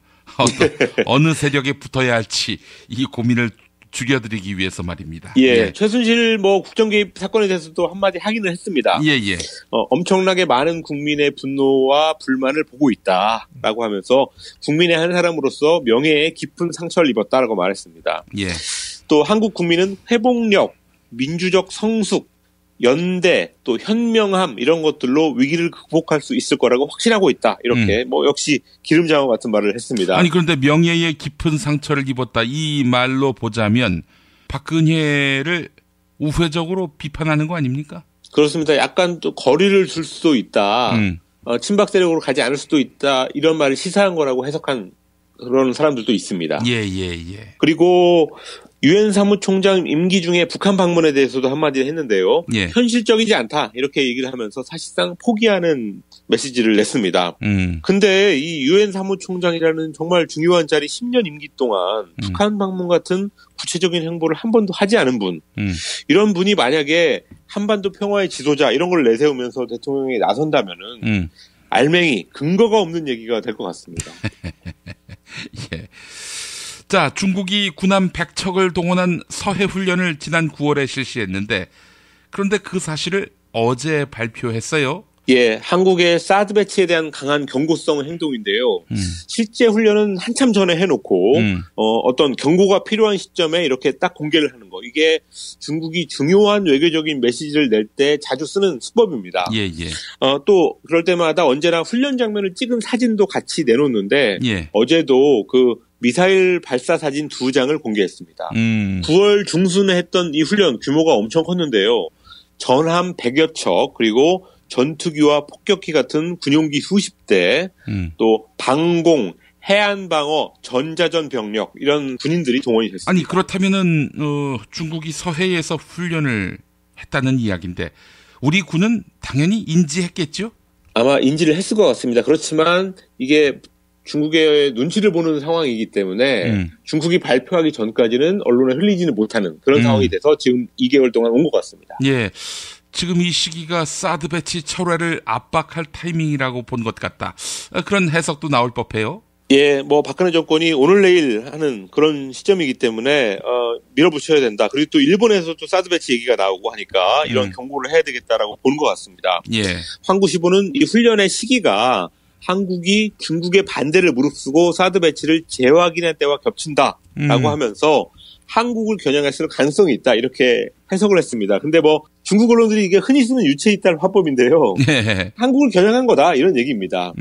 어느 세력에 붙어야 할지 이 고민을 줄여드리기 위해서 말입니다. 예, 최순실 뭐 국정개입 사건에 대해서도 한마디 하기는 했습니다. 예. 엄청나게 많은 국민의 분노와 불만을 보고 있다라고 하면서 국민의 한 사람으로서 명예에 깊은 상처를 입었다라고 말했습니다. 예. 또 한국 국민은 회복력, 민주적 성숙, 연대, 또 현명함 이런 것들로 위기를 극복할 수 있을 거라고 확신하고 있다. 이렇게 뭐 역시 기름장어 같은 말을 했습니다. 아니 그런데 명예에 깊은 상처를 입었다 이 말로 보자면 박근혜를 우회적으로 비판하는 거 아닙니까? 그렇습니다. 약간 또 거리를 둘 수도 있다. 친박 세력으로 가지 않을 수도 있다. 이런 말을 시사한 거라고 해석한 그런 사람들도 있습니다. 예. 그리고 유엔 사무총장 임기 중에 북한 방문에 대해서도 한마디 했는데요. 예. 현실적이지 않다 이렇게 얘기를 하면서 사실상 포기하는 메시지를 냈습니다. 근데 이 유엔 사무총장이라는 정말 중요한 자리 10년 임기 동안 북한 방문 같은 구체적인 행보를 한 번도 하지 않은 분. 이런 분이 만약에 한반도 평화의 지도자 이런 걸 내세우면서 대통령에 나선다면은 알맹이 근거가 없는 얘기가 될 것 같습니다. 예. 자, 중국이 군함 100척을 동원한 서해 훈련을 지난 9월에 실시했는데 그런데 그 사실을 어제 발표했어요. 예, 한국의 사드 배치에 대한 강한 경고성 행동인데요. 실제 훈련은 한참 전에 해놓고 어떤 경고가 필요한 시점에 이렇게 딱 공개를 하는 거. 이게 중국이 중요한 외교적인 메시지를 낼 때 자주 쓰는 수법입니다. 예. 또 그럴 때마다 언제나 훈련 장면을 찍은 사진도 같이 내놓는데 어제도 그 미사일 발사 사진 2장을 공개했습니다. 9월 중순에 했던 이 훈련 규모가 엄청 컸는데요. 전함 100여 척 그리고 전투기와 폭격기 같은 군용기 수십 대, 또 방공, 해안방어, 전자전 병력 이런 군인들이 동원이 됐습니다. 아니 그렇다면은 중국이 서해에서 훈련을 했다는 이야기인데 우리 군은 당연히 인지했겠죠? 아마 인지를 했을 것 같습니다. 그렇지만 이게 중국의 눈치를 보는 상황이기 때문에 중국이 발표하기 전까지는 언론에 흘리지는 못하는 그런 상황이 돼서 지금 2개월 동안 온 것 같습니다. 예. 지금 이 시기가 사드 배치 철회를 압박할 타이밍이라고 본 것 같다. 그런 해석도 나올 법해요. 예, 뭐 박근혜 정권이 오늘 내일 하는 그런 시점이기 때문에 밀어붙여야 된다. 그리고 또 일본에서 또 사드 배치 얘기가 나오고 하니까 이런 경고를 해야 되겠다라고 보는 것 같습니다. 예. 황구시보는 이 훈련의 시기가 한국이 중국의 반대를 무릅쓰고 사드 배치를 재확인할 때와 겹친다라고 하면서 한국을 겨냥했을 가능성이 있다 이렇게 해석을 했습니다. 근데 뭐 중국 언론들이 이게 흔히 쓰는 유체이탈 화법인데요. 네. 한국을 겨냥한 거다 이런 얘기입니다.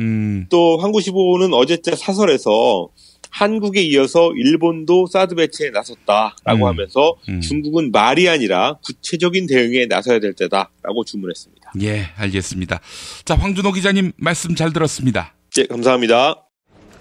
또 한국시보는 어제자 사설에서 한국에 이어서 일본도 사드 배치에 나섰다라고 하면서 중국은 말이 아니라 구체적인 대응에 나서야 될 때다라고 주문했습니다. 예, 알겠습니다. 자, 황준호 기자님 말씀 잘 들었습니다. 네, 감사합니다.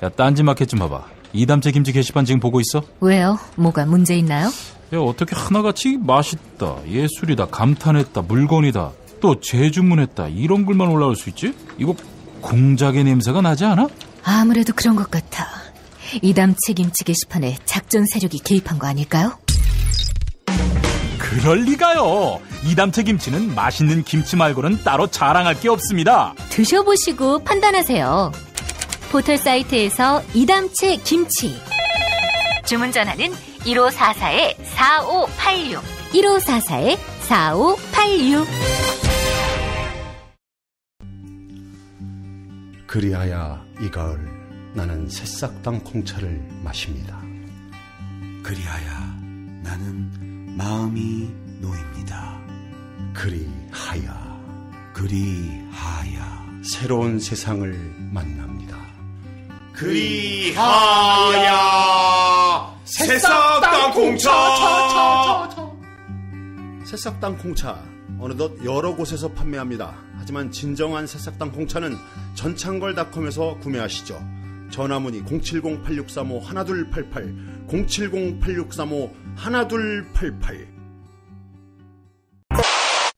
야, 딴지마켓 좀 봐봐. 이담채 김치 게시판 지금 보고 있어? 왜요? 뭐가 문제 있나요? 야, 어떻게 하나같이 맛있다, 예술이다, 감탄했다, 물건이다, 또 재주문했다 이런 글만 올라올 수 있지? 이거 공작의 냄새가 나지 않아? 아무래도 그런 것 같아. 이담채 김치 게시판에 작전 세력이 개입한 거 아닐까요? 그럴 리가요. 이담채 김치는 맛있는 김치 말고는 따로 자랑할 게 없습니다. 드셔보시고 판단하세요. 포털 사이트에서 이담채 김치. 주문 전화는 1544-4586. 1544-4586. 그리하여 이 가을 나는 새싹당 콩차를 마십니다. 그리하여 나는 마음이 놓입니다. 그리하여 새로운 세상을 만납니다. 그리하여 새싹당 콩차. 새싹당 콩차 어느덧 여러 곳에서 판매합니다. 하지만 진정한 새싹당 콩차는 전창걸닷컴에서 구매하시죠. 전화문의 070-8635-1288 070-8635-1288.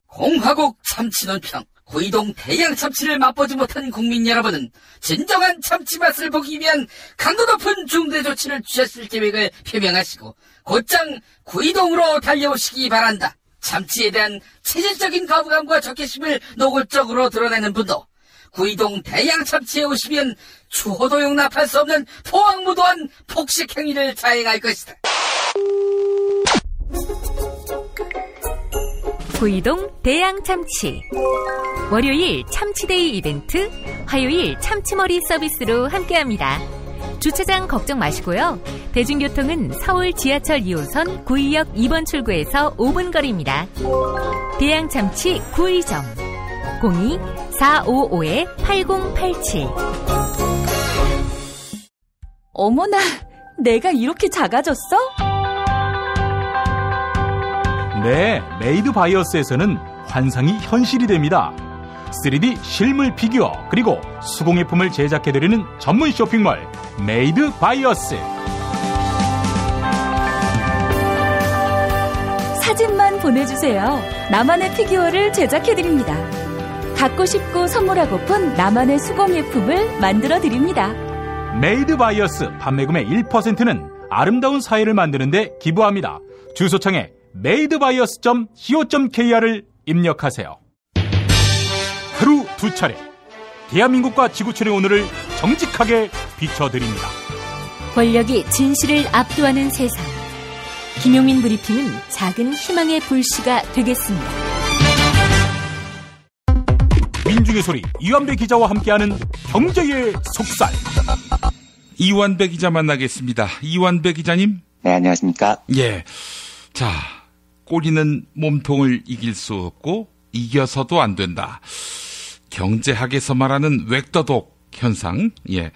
공화국 참치논평 구이동 대양 참치를 맛보지 못한 국민 여러분은 진정한 참치 맛을 보기 위한 강도 높은 중대 조치를 취하실 계획을 표명하시고 곧장 구이동으로 달려오시기 바란다. 참치에 대한 체질적인 거부감과 적개심을 노골적으로 드러내는 분도 구이동 대양 참치에 오시면 추호도 용납할 수 없는 포악무도한 폭식 행위를 자행할 것이다. 구이동 대양 참치. 월요일 참치데이 이벤트, 화요일 참치머리 서비스로 함께합니다. 주차장 걱정 마시고요. 대중교통은 서울 지하철 2호선 구의역 2번 출구에서 5분 거리입니다. 대양 참치 구의점 02-455-8087. 어머나, 내가 이렇게 작아졌어? 네, 메이드 바이어스에서는 환상이 현실이 됩니다. 3D 실물 피규어 그리고 수공예품을 제작해드리는 전문 쇼핑몰 메이드 바이어스. 사진만 보내주세요. 나만의 피규어를 제작해드립니다. 갖고 싶고 선물하고픈 나만의 수공예품을 만들어드립니다. 메이드 바이어스 판매금의 1%는 아름다운 사회를 만드는 데 기부합니다. 주소창에 madebias.co.kr을 입력하세요. 하루 2차례 대한민국과 지구촌의 오늘을 정직하게 비춰드립니다. 권력이 진실을 압도하는 세상. 김용민 브리핑은 작은 희망의 불씨가 되겠습니다. 민중의 소리 이완배 기자와 함께하는 경제의 속살. 이완배 기자 만나겠습니다. 이완배 기자님. 네, 안녕하십니까. 예. 자, 꼬리는 몸통을 이길 수 없고 이겨서도 안 된다. 경제학에서 말하는 웩더독 현상. 예.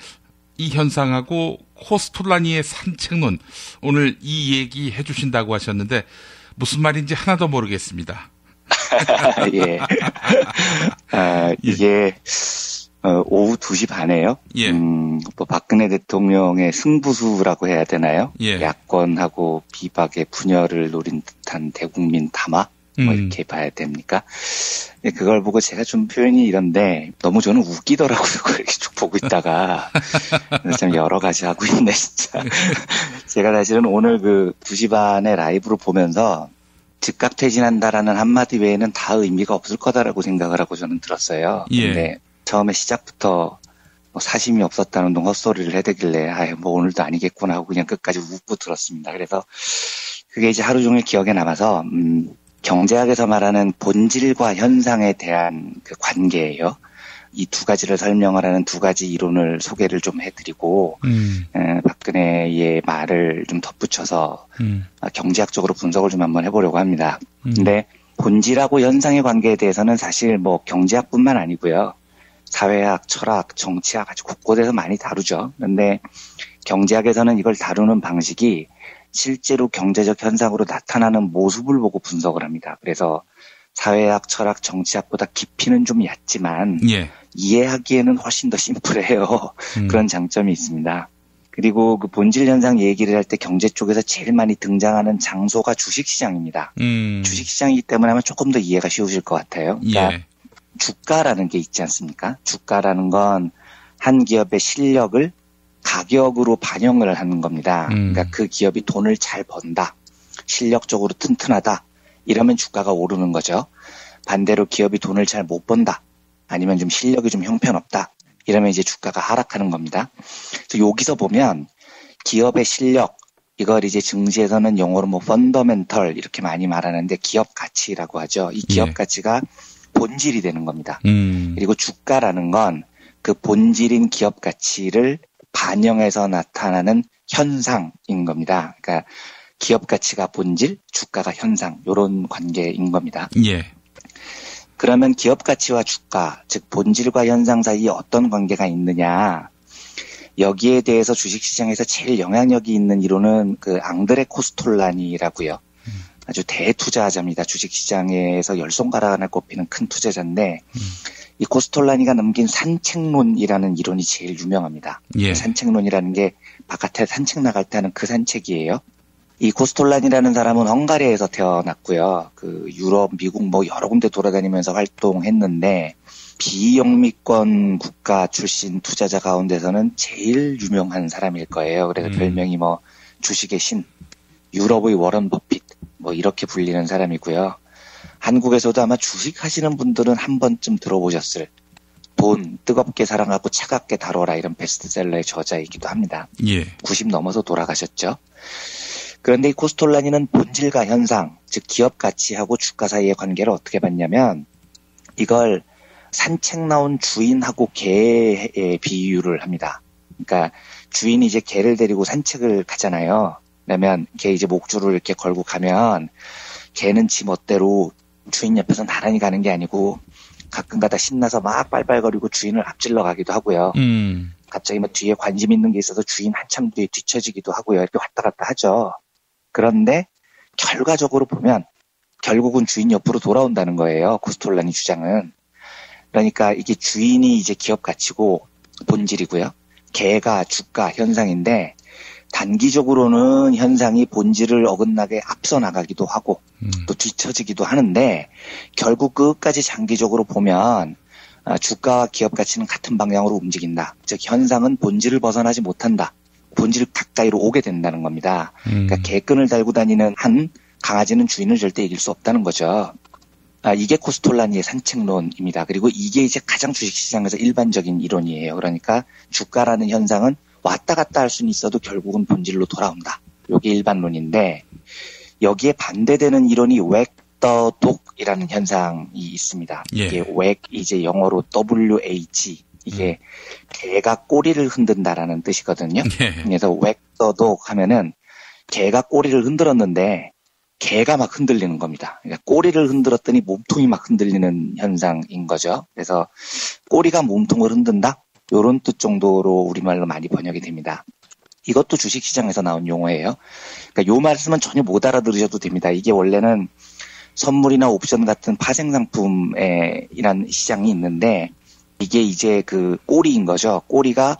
이 현상하고 코스톨라니의 산책론, 오늘 이 얘기 해주신다고 하셨는데 무슨 말인지 하나도 모르겠습니다. 예. 이게 오후 2시 반에요. 예. 뭐 박근혜 대통령의 승부수라고 해야 되나요? 예. 야권하고 비박의 분열을 노린 듯한 대국민 담화? 뭐 이렇게 봐야 됩니까? 예, 그걸 보고 제가 좀 표현이 이런데 너무 저는 웃기더라고요. 이렇게 쭉 보고 있다가 참 여러 가지 하고 있네 진짜. 제가 사실은 오늘 그 2시 반에 라이브로 보면서 즉각 퇴진한다라는 한마디 외에는 다 의미가 없을 거다라고 생각을 하고 저는 들었어요. 예. 근데 처음에 시작부터 뭐 사심이 없었다는 둥 헛소리를 해대길래 아유 뭐 오늘도 아니겠구나 하고 그냥 끝까지 웃고 들었습니다. 그래서 그게 이제 하루 종일 기억에 남아서 경제학에서 말하는 본질과 현상에 대한 그 관계예요. 이 두 가지를 설명을 하는 두 가지 이론을 소개를 좀 해드리고 박근혜의 말을 좀 덧붙여서 경제학적으로 분석을 좀 한번 해보려고 합니다. 근데 본질하고 현상의 관계에 대해서는 사실 뭐 경제학뿐만 아니고요. 사회학, 철학, 정치학 아주 곳곳에서 많이 다루죠. 그런데 경제학에서는 이걸 다루는 방식이 실제로 경제적 현상으로 나타나는 모습을 보고 분석을 합니다. 그래서 사회학, 철학, 정치학보다 깊이는 좀 얕지만 예. 이해하기에는 훨씬 더 심플해요. 그런 장점이 있습니다. 그리고 그 본질 현상 얘기를 할 때 경제 쪽에서 제일 많이 등장하는 장소가 주식시장입니다. 주식시장이기 때문에 아마 조금 더 이해가 쉬우실 것 같아요. 그러니까 예. 주가라는 게 있지 않습니까? 주가라는 건 한 기업의 실력을 가격으로 반영을 하는 겁니다. 그러니까 그 기업이 돈을 잘 번다, 실력적으로 튼튼하다, 이러면 주가가 오르는 거죠. 반대로 기업이 돈을 잘 못 번다, 아니면 좀 실력이 좀 형편없다, 이러면 이제 주가가 하락하는 겁니다. 그래서 여기서 보면 기업의 실력, 이걸 이제 증시에서는 영어로 뭐 펀더멘털 이렇게 많이 말하는데 기업 가치라고 하죠. 이 기업 가치가 본질이 되는 겁니다. 그리고 주가라는 건 그 본질인 기업 가치를 반영해서 나타나는 현상인 겁니다. 그러니까 기업 가치가 본질, 주가가 현상, 이런 관계인 겁니다. 예. 그러면 기업 가치와 주가, 즉 본질과 현상 사이에 어떤 관계가 있느냐? 여기에 대해서 주식시장에서 제일 영향력이 있는 이론은 그 앙드레 코스톨라니라고요. 아주 대투자자입니다. 주식시장에서 열 손가락 안에 꼽히는 큰 투자자인데 이 코스톨라니가 남긴 산책론이라는 이론이 제일 유명합니다. 예. 산책론이라는 게 바깥에 산책 나갈 때 하는 그 산책이에요. 이 코스톨라니라는 사람은 헝가리에서 태어났고요. 그 유럽, 미국 뭐 여러 군데 돌아다니면서 활동했는데 비영미권 국가 출신 투자자 가운데서는 제일 유명한 사람일 거예요. 그래서 별명이 뭐 주식의 신, 유럽의 워런 버핏 뭐 이렇게 불리는 사람이고요. 한국에서도 아마 주식하시는 분들은 한 번쯤 들어보셨을 돈 뜨겁게 사랑하고 차갑게 다뤄라 이런 베스트셀러의 저자이기도 합니다. 예. 90 넘어서 돌아가셨죠. 그런데 이 코스톨라니는 본질과 현상, 즉 기업 가치하고 주가 사이의 관계를 어떻게 봤냐면 이걸 산책 나온 주인하고 개의 비유를 합니다. 그러니까 주인이 이제 개를 데리고 산책을 가잖아요. 그러면 개 이제 목줄을 이렇게 걸고 가면 개는 지 멋대로 주인 옆에서 나란히 가는 게 아니고 가끔가다 신나서 막 빨빨거리고 주인을 앞질러 가기도 하고요. 갑자기 뭐 뒤에 관심 있는 게 있어서 주인 한참 뒤에 뒤처지기도 하고요. 이렇게 왔다 갔다 하죠. 그런데 결과적으로 보면 결국은 주인 옆으로 돌아온다는 거예요. 코스톨라니 주장은. 그러니까 이게 주인이 이제 기업 가치고 본질이고요. 개가 주가 현상인데 단기적으로는 현상이 본질을 어긋나게 앞서 나가기도 하고 또 뒤처지기도 하는데 결국 끝까지 장기적으로 보면 주가와 기업 가치는 같은 방향으로 움직인다. 즉 현상은 본질을 벗어나지 못한다. 본질 가까이로 오게 된다는 겁니다. 그러니까 개끈을 달고 다니는 한 강아지는 주인을 절대 이길 수 없다는 거죠. 이게 코스톨라니의 산책론입니다. 그리고 이게 이제 가장 주식시장에서 일반적인 이론이에요. 그러니까 주가라는 현상은 왔다 갔다 할 수는 있어도 결국은 본질로 돌아온다. 이게 일반론인데 여기에 반대되는 이론이 웩더독이라는 현상이 있습니다. 예. 이게 웩 이제 영어로 WH 이게 개가 꼬리를 흔든다라는 뜻이거든요. 예. 그래서 웩더독 하면은 개가 꼬리를 흔들었는데 개가 막 흔들리는 겁니다. 그러니까 꼬리를 흔들었더니 몸통이 막 흔들리는 현상인 거죠. 그래서 꼬리가 몸통을 흔든다? 이런 뜻 정도로 우리말로 많이 번역이 됩니다. 이것도 주식시장에서 나온 용어예요. 그러니까 요 말씀은 전혀 못 알아들으셔도 됩니다. 이게 원래는 선물이나 옵션 같은 파생상품에 이란 시장이 있는데 이게 이제 그 꼬리인 거죠. 꼬리가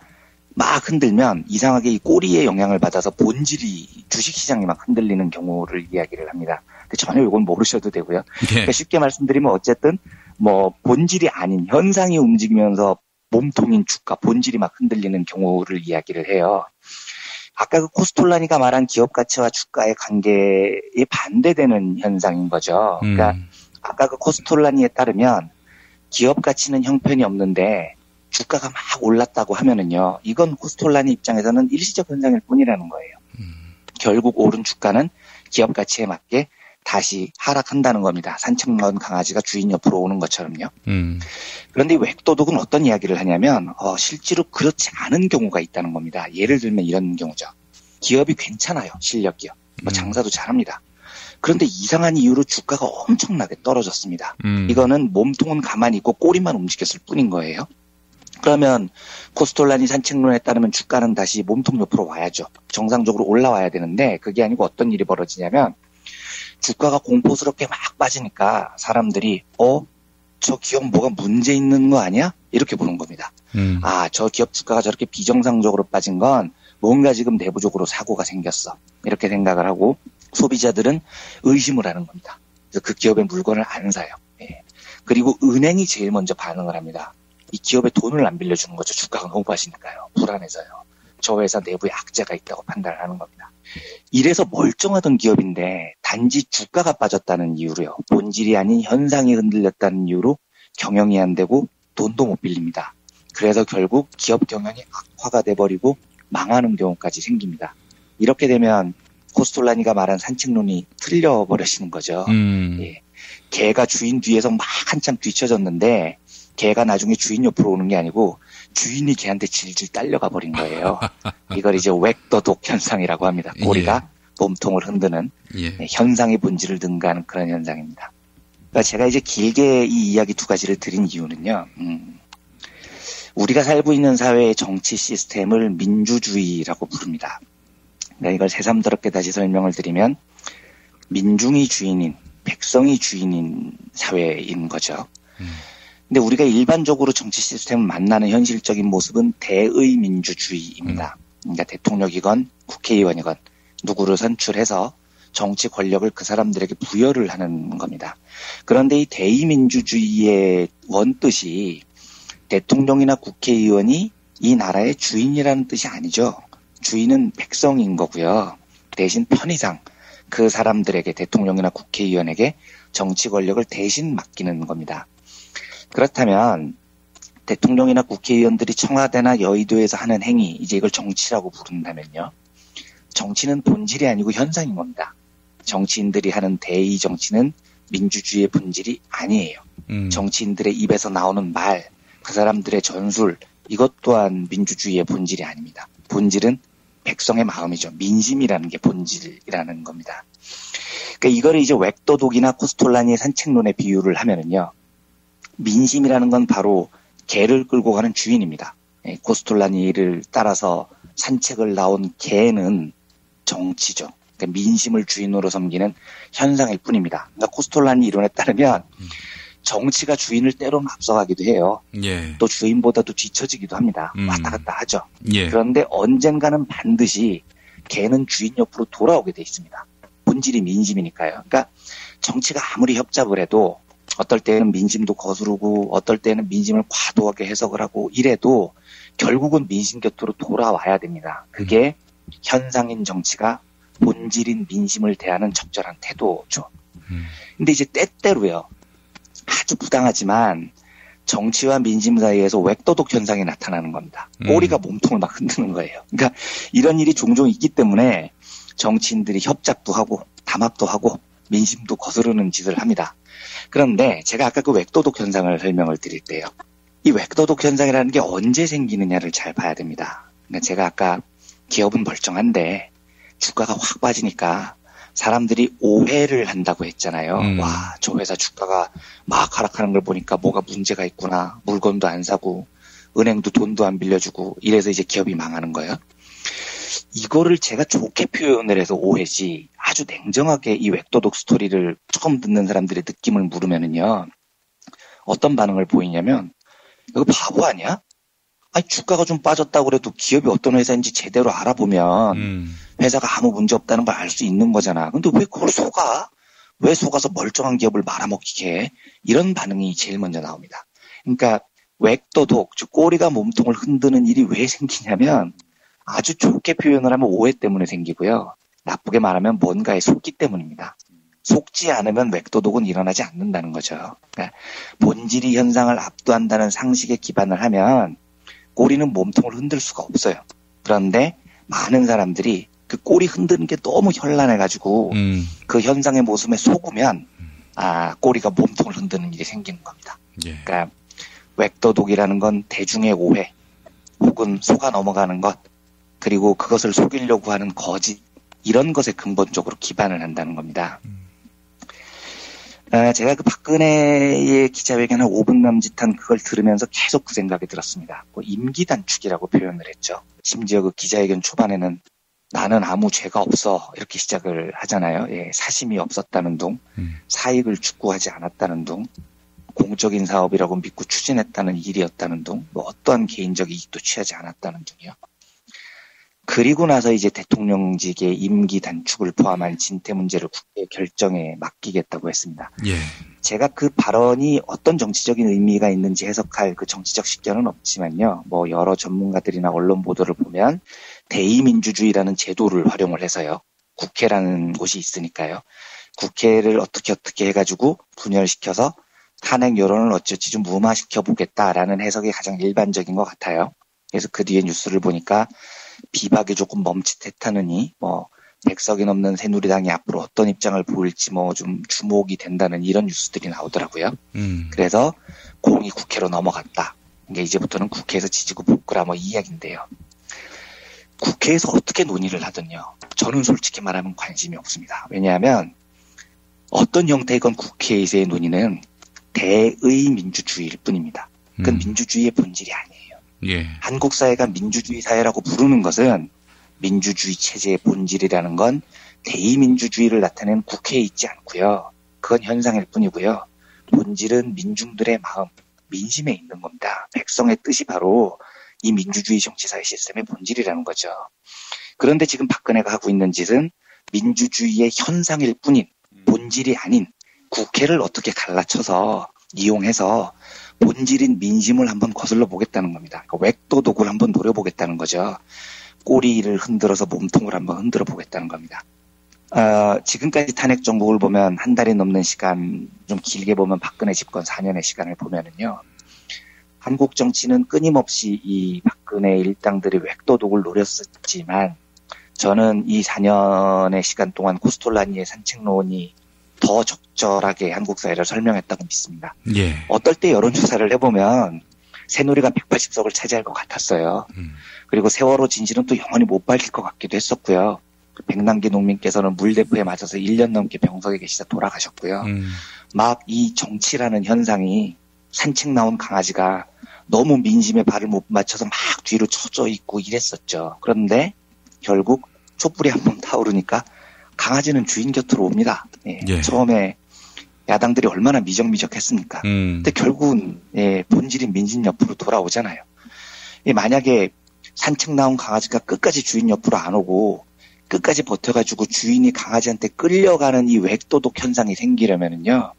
막 흔들면 이상하게 이 꼬리에 영향을 받아서 본질이 주식시장이 막 흔들리는 경우를 이야기를 합니다. 전혀 이건 모르셔도 되고요. 그러니까 쉽게 말씀드리면 어쨌든 뭐 본질이 아닌 현상이 움직이면서 몸통인 주가, 본질이 막 흔들리는 경우를 이야기를 해요. 아까 그 코스톨라니가 말한 기업 가치와 주가의 관계에 반대되는 현상인 거죠. 그러니까 아까 그 코스톨라니에 따르면 기업 가치는 형편이 없는데 주가가 막 올랐다고 하면은요, 이건 코스톨라니 입장에서는 일시적 현상일 뿐이라는 거예요. 결국 오른 주가는 기업 가치에 맞게 다시 하락한다는 겁니다. 산책 나온 강아지가 주인 옆으로 오는 것처럼요. 그런데 웩더독은 어떤 이야기를 하냐면 실제로 그렇지 않은 경우가 있다는 겁니다. 예를 들면 이런 경우죠. 기업이 괜찮아요. 실력 기업. 뭐 장사도 잘합니다. 그런데 이상한 이유로 주가가 엄청나게 떨어졌습니다. 이거는 몸통은 가만히 있고 꼬리만 움직였을 뿐인 거예요. 그러면 코스톨라니 산책론에 따르면 주가는 다시 몸통 옆으로 와야죠. 정상적으로 올라와야 되는데 그게 아니고 어떤 일이 벌어지냐면 주가가 공포스럽게 막 빠지니까 사람들이 저 기업 뭐가 문제 있는 거 아니야? 이렇게 보는 겁니다. 저 기업 주가가 저렇게 비정상적으로 빠진 건 뭔가 지금 내부적으로 사고가 생겼어. 이렇게 생각을 하고 소비자들은 의심을 하는 겁니다. 그래서 그 기업의 물건을 안 사요. 예. 그리고 은행이 제일 먼저 반응을 합니다. 이 기업에 돈을 안 빌려주는 거죠. 주가가 너무 빠지니까요. 불안해서요. 저 회사 내부에 악재가 있다고 판단을 하는 겁니다. 이래서 멀쩡하던 기업인데 단지 주가가 빠졌다는 이유로요. 본질이 아닌 현상이 흔들렸다는 이유로 경영이 안 되고 돈도 못 빌립니다. 그래서 결국 기업 경영이 악화가 돼버리고 망하는 경우까지 생깁니다. 이렇게 되면 코스톨라니가 말한 산책론이 틀려버리시는 거죠. 예. 개가 주인 뒤에서 막 한참 뒤쳐졌는데 개가 나중에 주인 옆으로 오는 게 아니고 주인이 개한테 질질 딸려가 버린 거예요. 이걸 이제 웩더독 현상이라고 합니다. 꼬리가 몸통을 흔드는 현상의 본질을 능가하는 그런 현상입니다. 그러니까 제가 이제 길게 이 이야기 두 가지를 드린 이유는요. 우리가 살고 있는 사회의 정치 시스템을 민주주의라고 부릅니다. 그러니까 이걸 새삼스럽게 다시 설명을 드리면 민중이 주인인, 백성이 주인인 사회인 거죠. 근데 우리가 일반적으로 정치 시스템을 만나는 현실적인 모습은 대의민주주의입니다. 그러니까 대통령이건 국회의원이건 누구를 선출해서 정치 권력을 그 사람들에게 부여를 하는 겁니다. 그런데 이 대의민주주의의 원뜻이 대통령이나 국회의원이 이 나라의 주인이라는 뜻이 아니죠. 주인은 백성인 거고요. 대신 편의상 그 사람들에게, 대통령이나 국회의원에게 정치 권력을 대신 맡기는 겁니다. 그렇다면 대통령이나 국회의원들이 청와대나 여의도에서 하는 행위, 이제 이걸 정치라고 부른다면요. 정치는 본질이 아니고 현상인 겁니다. 정치인들이 하는 대의 정치는 민주주의의 본질이 아니에요. 정치인들의 입에서 나오는 말, 그 사람들의 전술, 이것 또한 민주주의의 본질이 아닙니다. 본질은 백성의 마음이죠. 민심이라는 게 본질이라는 겁니다. 그러니까 이거를 이제 웩더독이나 코스톨라니의 산책론에 비유를 하면은요. 민심이라는 건 바로 개를 끌고 가는 주인입니다. 코스톨라니를 따라서 산책을 나온 개는 정치죠. 그러니까 민심을 주인으로 섬기는 현상일 뿐입니다. 그러니까 코스톨라니 이론에 따르면 정치가 주인을 때로는 앞서가기도 해요. 예. 또 주인보다도 뒤처지기도 합니다. 왔다 갔다 하죠. 예. 그런데 언젠가는 반드시 개는 주인 옆으로 돌아오게 돼 있습니다. 본질이 민심이니까요. 그러니까 정치가 아무리 협잡을 해도 어떨 때는 민심도 거스르고 어떨 때는 민심을 과도하게 해석을 하고 이래도 결국은 민심 곁으로 돌아와야 됩니다. 그게 현상인 정치가 본질인 민심을 대하는 적절한 태도죠. 근데 이제 때때로요. 아주 부당하지만 정치와 민심 사이에서 웩도독 현상이 나타나는 겁니다. 꼬리가 몸통을 막 흔드는 거예요. 그러니까 이런 일이 종종 있기 때문에 정치인들이 협작도 하고 담합도 하고 민심도 거스르는 짓을 합니다. 그런데 제가 아까 그 웩도독 현상을 설명을 드릴 때요. 이 웩도독 현상이라는 게 언제 생기느냐를 잘 봐야 됩니다. 그러니까 제가 아까 기업은 멀쩡한데 주가가 확 빠지니까 사람들이 오해를 한다고 했잖아요. 와, 저 회사 주가가 막 하락하는 걸 보니까 뭐가 문제가 있구나. 물건도 안 사고 은행도 돈도 안 빌려주고 이래서 이제 기업이 망하는 거예요. 이거를 제가 좋게 표현을 해서 오해지 아주 냉정하게 이 웩도독 스토리를 처음 듣는 사람들의 느낌을 물으면은요. 어떤 반응을 보이냐면 이거 바보 아니야? 아니 주가가 좀 빠졌다고 그래도 기업이 어떤 회사인지 제대로 알아보면 회사가 아무 문제 없다는 걸 알 수 있는 거잖아. 근데 왜 그걸 속아? 왜 속아서 멀쩡한 기업을 말아먹게 해? 이런 반응이 제일 먼저 나옵니다. 그러니까 웩도독, 즉 꼬리가 몸통을 흔드는 일이 왜 생기냐면 아주 좋게 표현을 하면 오해 때문에 생기고요. 나쁘게 말하면 뭔가에 속기 때문입니다. 속지 않으면 웩도독은 일어나지 않는다는 거죠. 그러니까 본질이 현상을 압도한다는 상식에 기반을 하면 꼬리는 몸통을 흔들 수가 없어요. 그런데 많은 사람들이 그 꼬리 흔드는 게 너무 현란해가지고 그 현상의 모습에 속으면 꼬리가 몸통을 흔드는 일이 생기는 겁니다. 예. 그러니까 웩도독이라는 건 대중의 오해 혹은 속아 넘어가는 것 그리고 그것을 속이려고 하는 거짓 이런 것에 근본적으로 기반을 한다는 겁니다. 제가 그 박근혜의 기자회견 한 5분 남짓한 그걸 들으면서 계속 그 생각이 들었습니다. 임기 단축이라고 표현을 했죠. 심지어 그 기자회견 초반에는 나는 아무 죄가 없어 이렇게 시작을 하잖아요. 예, 사심이 없었다는 둥, 사익을 추구하지 않았다는 둥, 공적인 사업이라고 믿고 추진했다는 일이었다는 둥, 뭐 어떠한 개인적 이익도 취하지 않았다는 둥이요. 그리고 나서 이제 대통령직의 임기 단축을 포함한 진퇴 문제를 국회 결정에 맡기겠다고 했습니다. 예. 제가 그 발언이 어떤 정치적인 의미가 있는지 해석할 그 정치적 식견은 없지만요. 뭐 여러 전문가들이나 언론 보도를 보면 대의민주주의라는 제도를 활용을 해서요. 국회라는 곳이 있으니까요. 국회를 어떻게 해가지고 분열시켜서 탄핵 여론을 어쩌지 좀 무마시켜 보겠다라는 해석이 가장 일반적인 것 같아요. 그래서 그 뒤에 뉴스를 보니까 비박이 조금 멈칫했다느니 뭐 백석이 넘는 새누리당이 앞으로 어떤 입장을 보일지 뭐 좀 주목이 된다는 이런 뉴스들이 나오더라고요. 그래서 공이 국회로 넘어갔다. 그러니까 이제부터는 국회에서 지지고 볶으라 뭐 이 이야기인데요. 국회에서 어떻게 논의를 하든요. 저는 솔직히 말하면 관심이 없습니다. 왜냐하면 어떤 형태이건 국회에서의 논의는 대의민주주의일 뿐입니다. 그건 민주주의의 본질이 아니에요. 예. 한국 사회가 민주주의 사회라고 부르는 것은 민주주의 체제의 본질이라는 건 대의민주주의를 나타내는 국회에 있지 않고요. 그건 현상일 뿐이고요. 본질은 민중들의 마음, 민심에 있는 겁니다. 백성의 뜻이 바로 이 민주주의 정치사회 시스템의 본질이라는 거죠. 그런데 지금 박근혜가 하고 있는 짓은 민주주의의 현상일 뿐인 본질이 아닌 국회를 어떻게 갈라쳐서 이용해서 본질인 민심을 한번 거슬러 보겠다는 겁니다. 그러니까 웩도독을 한번 노려보겠다는 거죠. 꼬리를 흔들어서 몸통을 한번 흔들어 보겠다는 겁니다. 지금까지 탄핵 정국을 보면 한 달이 넘는 시간, 좀 길게 보면 박근혜 집권 4년의 시간을 보면은요. 한국 정치는 끊임없이 이 박근혜 일당들이 웩도독을 노렸었지만 저는 이 4년의 시간 동안 코스톨라니의 산책론이 더 적절하게 한국 사회를 설명했다고 믿습니다. 예. 어떨 때 여론조사를 해보면 새누리가 180석을 차지할 것 같았어요. 그리고 세월호 진실은 또 영원히 못 밝힐 것 같기도 했었고요. 백남기 농민께서는 물대포에 맞아서 1년 넘게 병석에 계시다 돌아가셨고요. 막 이 정치라는 현상이 산책 나온 강아지가 너무 민심에 발을 못 맞춰서 막 뒤로 쳐져 있고 이랬었죠. 그런데 결국 촛불이 한번 타오르니까 강아지는 주인 곁으로 옵니다. 예. 예. 처음에 야당들이 얼마나 미적미적했습니까? 근데 결국은 본질인 민심 옆으로 돌아오잖아요. 만약에 산책 나온 강아지가 끝까지 주인 옆으로 안 오고 끝까지 버텨가지고 주인이 강아지한테 끌려가는 이 웩도독 현상이 생기려면은요.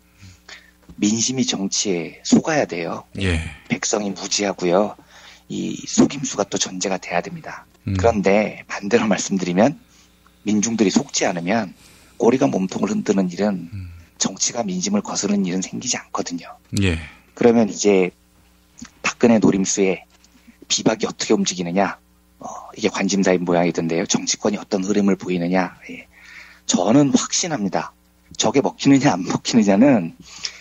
민심이 정치에 속아야 돼요. 예. 백성이 무지하고요. 이 속임수가 또 전제가 돼야 됩니다. 그런데 반대로 말씀드리면 민중들이 속지 않으면 꼬리가 몸통을 흔드는 일은 정치가 민심을 거스르는 일은 생기지 않거든요. 예. 그러면 이제 박근혜 노림수에 비박이 어떻게 움직이느냐, 이게 관심사인 모양이던데요. 정치권이 어떤 흐름을 보이느냐. 예. 저는 확신합니다. 저게 먹히느냐 안 먹히느냐는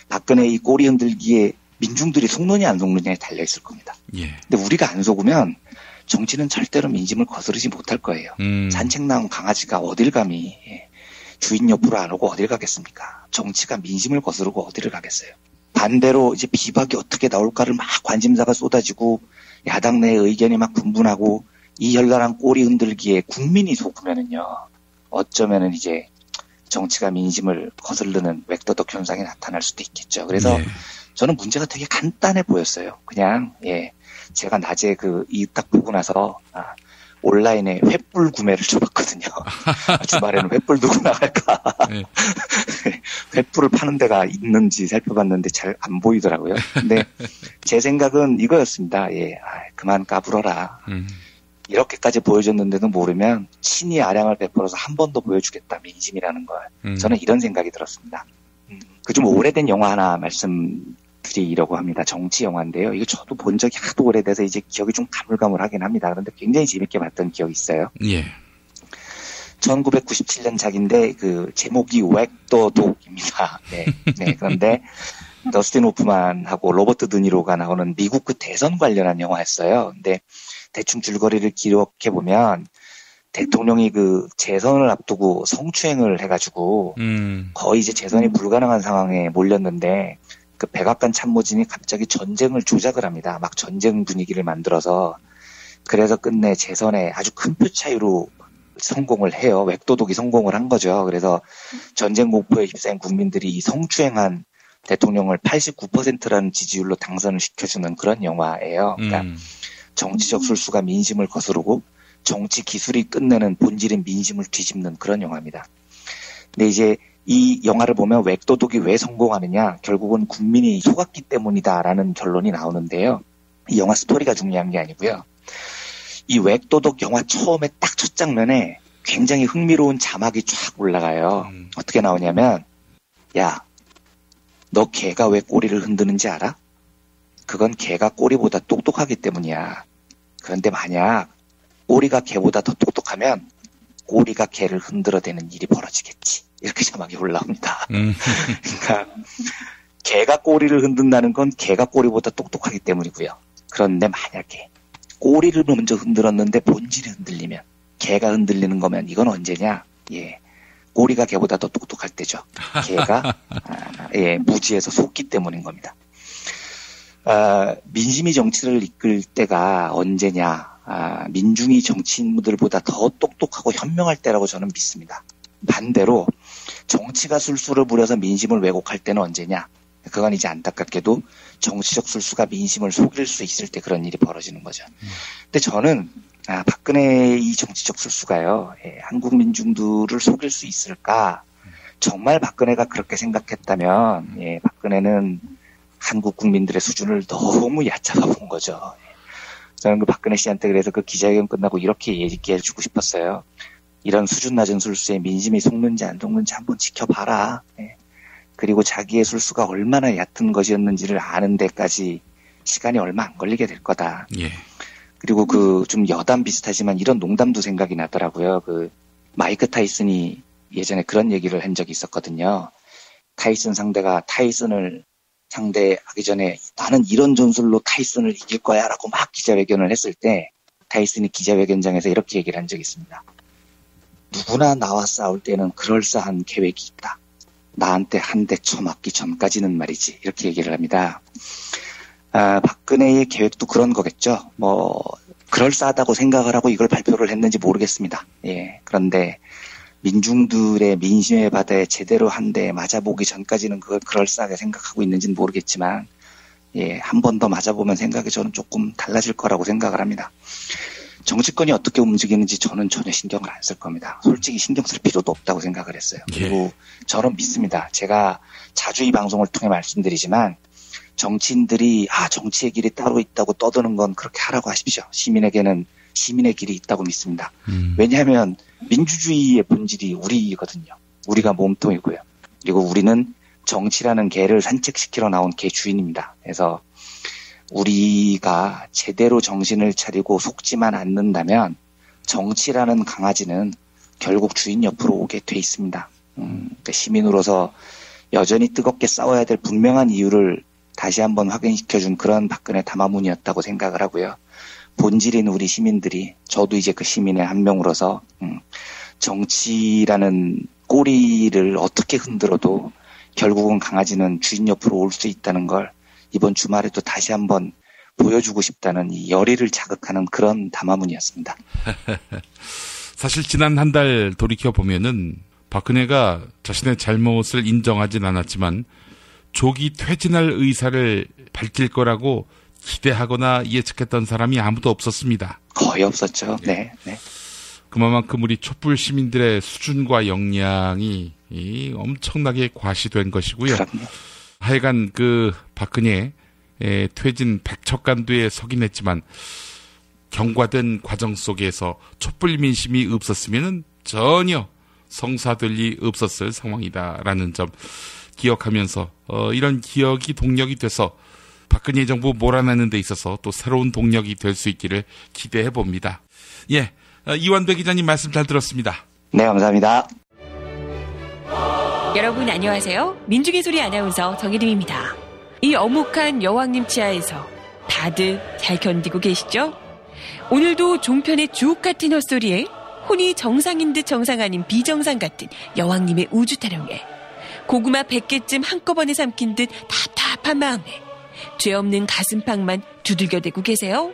박근혜 이 꼬리 흔들기에 민중들이 속느냐 안 속느냐에 달려있을 겁니다. 예. 근데 우리가 안 속으면 정치는 절대로 민심을 거스르지 못할 거예요. 산책 나온 강아지가 어딜 감히 주인 옆으로 안 오고 어딜 가겠습니까? 정치가 민심을 거스르고 어디를 가겠어요. 반대로 이제 비박이 어떻게 나올까를 막 관심사가 쏟아지고 야당 내 의견이 막 분분하고 이 현란한 꼬리 흔들기에 국민이 속으면은요, 어쩌면은 이제 정치가 민심을 거스르는 웩도덕 현상이 나타날 수도 있겠죠. 그래서 저는 문제가 되게 간단해 보였어요. 그냥 제가 낮에 이 딱 보고 나서 온라인에 횃불 구매를 줘봤거든요. 주말에는 횃불 들고 나갈까. 횃불을 파는 데가 있는지 살펴봤는데 잘 안 보이더라고요. 근데 제 생각은 이거였습니다. 그만 까불어라. 이렇게까지 보여줬는데도 모르면 신이 아량을 베풀어서 한 번 더 보여주겠다, 민심이라는 걸. 저는 이런 생각이 들었습니다. 그 좀 오래된 영화 하나 말씀드리려고 합니다. 정치 영화인데요. 이거 저도 본 적이 하도 오래돼서 이제 기억이 좀 가물가물하긴 합니다. 그런데 굉장히 재밌게 봤던 기억이 있어요. 예. 1997년 작인데 제목이 웩도독입니다. 그런데 더스틴 호프만하고 로버트 드니로가 나오는 미국 대선 관련한 영화였어요. 근데 대충 줄거리를 기록해 보면 대통령이 재선을 앞두고 성추행을 해가지고 거의 이제 재선이 불가능한 상황에 몰렸는데 백악관 참모진이 갑자기 전쟁을 조작을 합니다. 막 전쟁 분위기를 만들어서 그래서 끝내 재선에 아주 큰 표 차이로 성공을 해요. 웩도독이 성공을 한 거죠. 그래서 전쟁 공포에 휩싸인 국민들이 이 성추행한 대통령을 89%라는 지지율로 당선을 시켜주는 그런 영화예요. 그러니까 정치적 술수가 민심을 거스르고 정치 기술이 끝내는 본질인 민심을 뒤집는 그런 영화입니다. 근데 이제 이 영화를 보면 웩도독이 왜 성공하느냐, 결국은 국민이 속았기 때문이다라는 결론이 나오는데요. 이 영화 스토리가 중요한 게 아니고요. 이 웩도독 영화 처음에 딱 첫 장면에 굉장히 흥미로운 자막이 쫙 올라가요. 어떻게 나오냐면, 야, 너 개가 왜 꼬리를 흔드는지 알아? 그건 개가 꼬리보다 똑똑하기 때문이야. 그런데 만약 꼬리가 개보다 더 똑똑하면 꼬리가 개를 흔들어대는 일이 벌어지겠지. 이렇게 자막이 올라옵니다. 그러니까 개가 꼬리를 흔든다는 건 개가 꼬리보다 똑똑하기 때문이고요. 그런데 만약에 꼬리를 먼저 흔들었는데 본질이 흔들리면, 개가 흔들리는 거면 이건 언제냐? 꼬리가 개보다 더 똑똑할 때죠. 개가 무지해서 속기 때문인 겁니다. 민심이 정치를 이끌 때가 언제냐? 민중이 정치인들보다 더 똑똑하고 현명할 때라고 저는 믿습니다. 반대로 정치가 술수를 부려서 민심을 왜곡할 때는 언제냐? 그건 이제 안타깝게도 정치적 술수가 민심을 속일 수 있을 때 그런 일이 벌어지는 거죠. 근데 저는 박근혜의 이 정치적 술수가요, 한국 민중들을 속일 수 있을까? 정말 박근혜가 그렇게 생각했다면, 박근혜는 한국 국민들의 수준을 너무 얕잡아 본 거죠. 저는 박근혜 씨한테 그래서 기자회견 끝나고 이렇게 얘기해 주고 싶었어요. 이런 수준 낮은 술수에 민심이 속는지 안 속는지 한번 지켜봐라. 그리고 자기의 술수가 얼마나 얕은 것이었는지를 아는 데까지 시간이 얼마 안 걸리게 될 거다. 그리고 좀 여담 비슷하지만 이런 농담도 생각이 나더라고요. 마이크 타이슨이 예전에 그런 얘기를 한 적이 있었거든요. 타이슨 상대가 타이슨을 상대하기 전에 나는 이런 전술로 타이슨을 이길 거야 라고 막 기자회견을 했을 때 타이슨이 기자회견장에서 이렇게 얘기를 한 적이 있습니다. 누구나 나와 싸울 때는 그럴싸한 계획이 있다. 나한테 한 대 쳐맞기 전까지는 말이지. 이렇게 얘기를 합니다. 박근혜의 계획도 그런 거겠죠. 그럴싸하다고 생각을 하고 이걸 발표를 했는지 모르겠습니다. 그런데 민중들의 민심의 바다에 제대로 한 대 맞아보기 전까지는 그걸 그럴싸하게 생각하고 있는지는 모르겠지만, 한 번 더 맞아보면 생각이 저는 조금 달라질 거라고 생각을 합니다. 정치권이 어떻게 움직이는지 저는 전혀 신경을 안 쓸 겁니다. 솔직히 신경 쓸 필요도 없다고 생각을 했어요. 그리고 저는 믿습니다. 제가 자주 이 방송을 통해 말씀드리지만 정치인들이 정치의 길이 따로 있다고 떠드는 건 그렇게 하라고 하십시오. 시민에게는 시민의 길이 있다고 믿습니다. 왜냐하면 민주주의의 본질이 우리거든요. 우리가 몸통이고요. 그리고 우리는 정치라는 개를 산책시키러 나온 개 주인입니다. 그래서 우리가 제대로 정신을 차리고 속지만 않는다면 정치라는 강아지는 결국 주인 옆으로 오게 돼 있습니다. 그러니까 시민으로서 여전히 뜨겁게 싸워야 될 분명한 이유를 다시 한번 확인시켜준 그런 박근혜 담화문이었다고 생각을 하고요. 본질인 우리 시민들이, 저도 이제 그 시민의 한 명으로서 정치라는 꼬리를 어떻게 흔들어도 결국은 강아지는 주인 옆으로 올 수 있다는 걸 이번 주말에도 다시 한번 보여주고 싶다는 이 열의를 자극하는 그런 담화문이었습니다. 사실 지난 한 달 돌이켜보면은 박근혜가 자신의 잘못을 인정하진 않았지만 조기 퇴진할 의사를 밝힐 거라고 기대하거나 예측했던 사람이 아무도 없었습니다. 거의 없었죠. 네. 그만큼 우리 촛불 시민들의 수준과 역량이 엄청나게 과시된 것이고요. 그럼요. 하여간 그 박근혜 퇴진 백척간두에 서긴 했지만 경과된 과정 속에서 촛불 민심이 없었으면 전혀 성사될 리 없었을 상황이다라는 점 기억하면서 이런 기억이 동력이 돼서 박근혜 정부 몰아내는 데 있어서 또 새로운 동력이 될 수 있기를 기대해 봅니다. 예, 이완배 기자님 말씀 잘 들었습니다. 네, 감사합니다. 여러분 안녕하세요. 민중의 소리 아나운서 정혜림입니다. 이 어묵한 여왕님 치하에서 다들 잘 견디고 계시죠? 오늘도 종편의 주옥 같은 헛소리에 혼이 정상인 듯 정상 아닌 비정상 같은 여왕님의 우주 타령에 고구마 100개쯤 한꺼번에 삼킨 듯 답답한 마음에 죄 없는 가슴팍만 두들겨대고 계세요.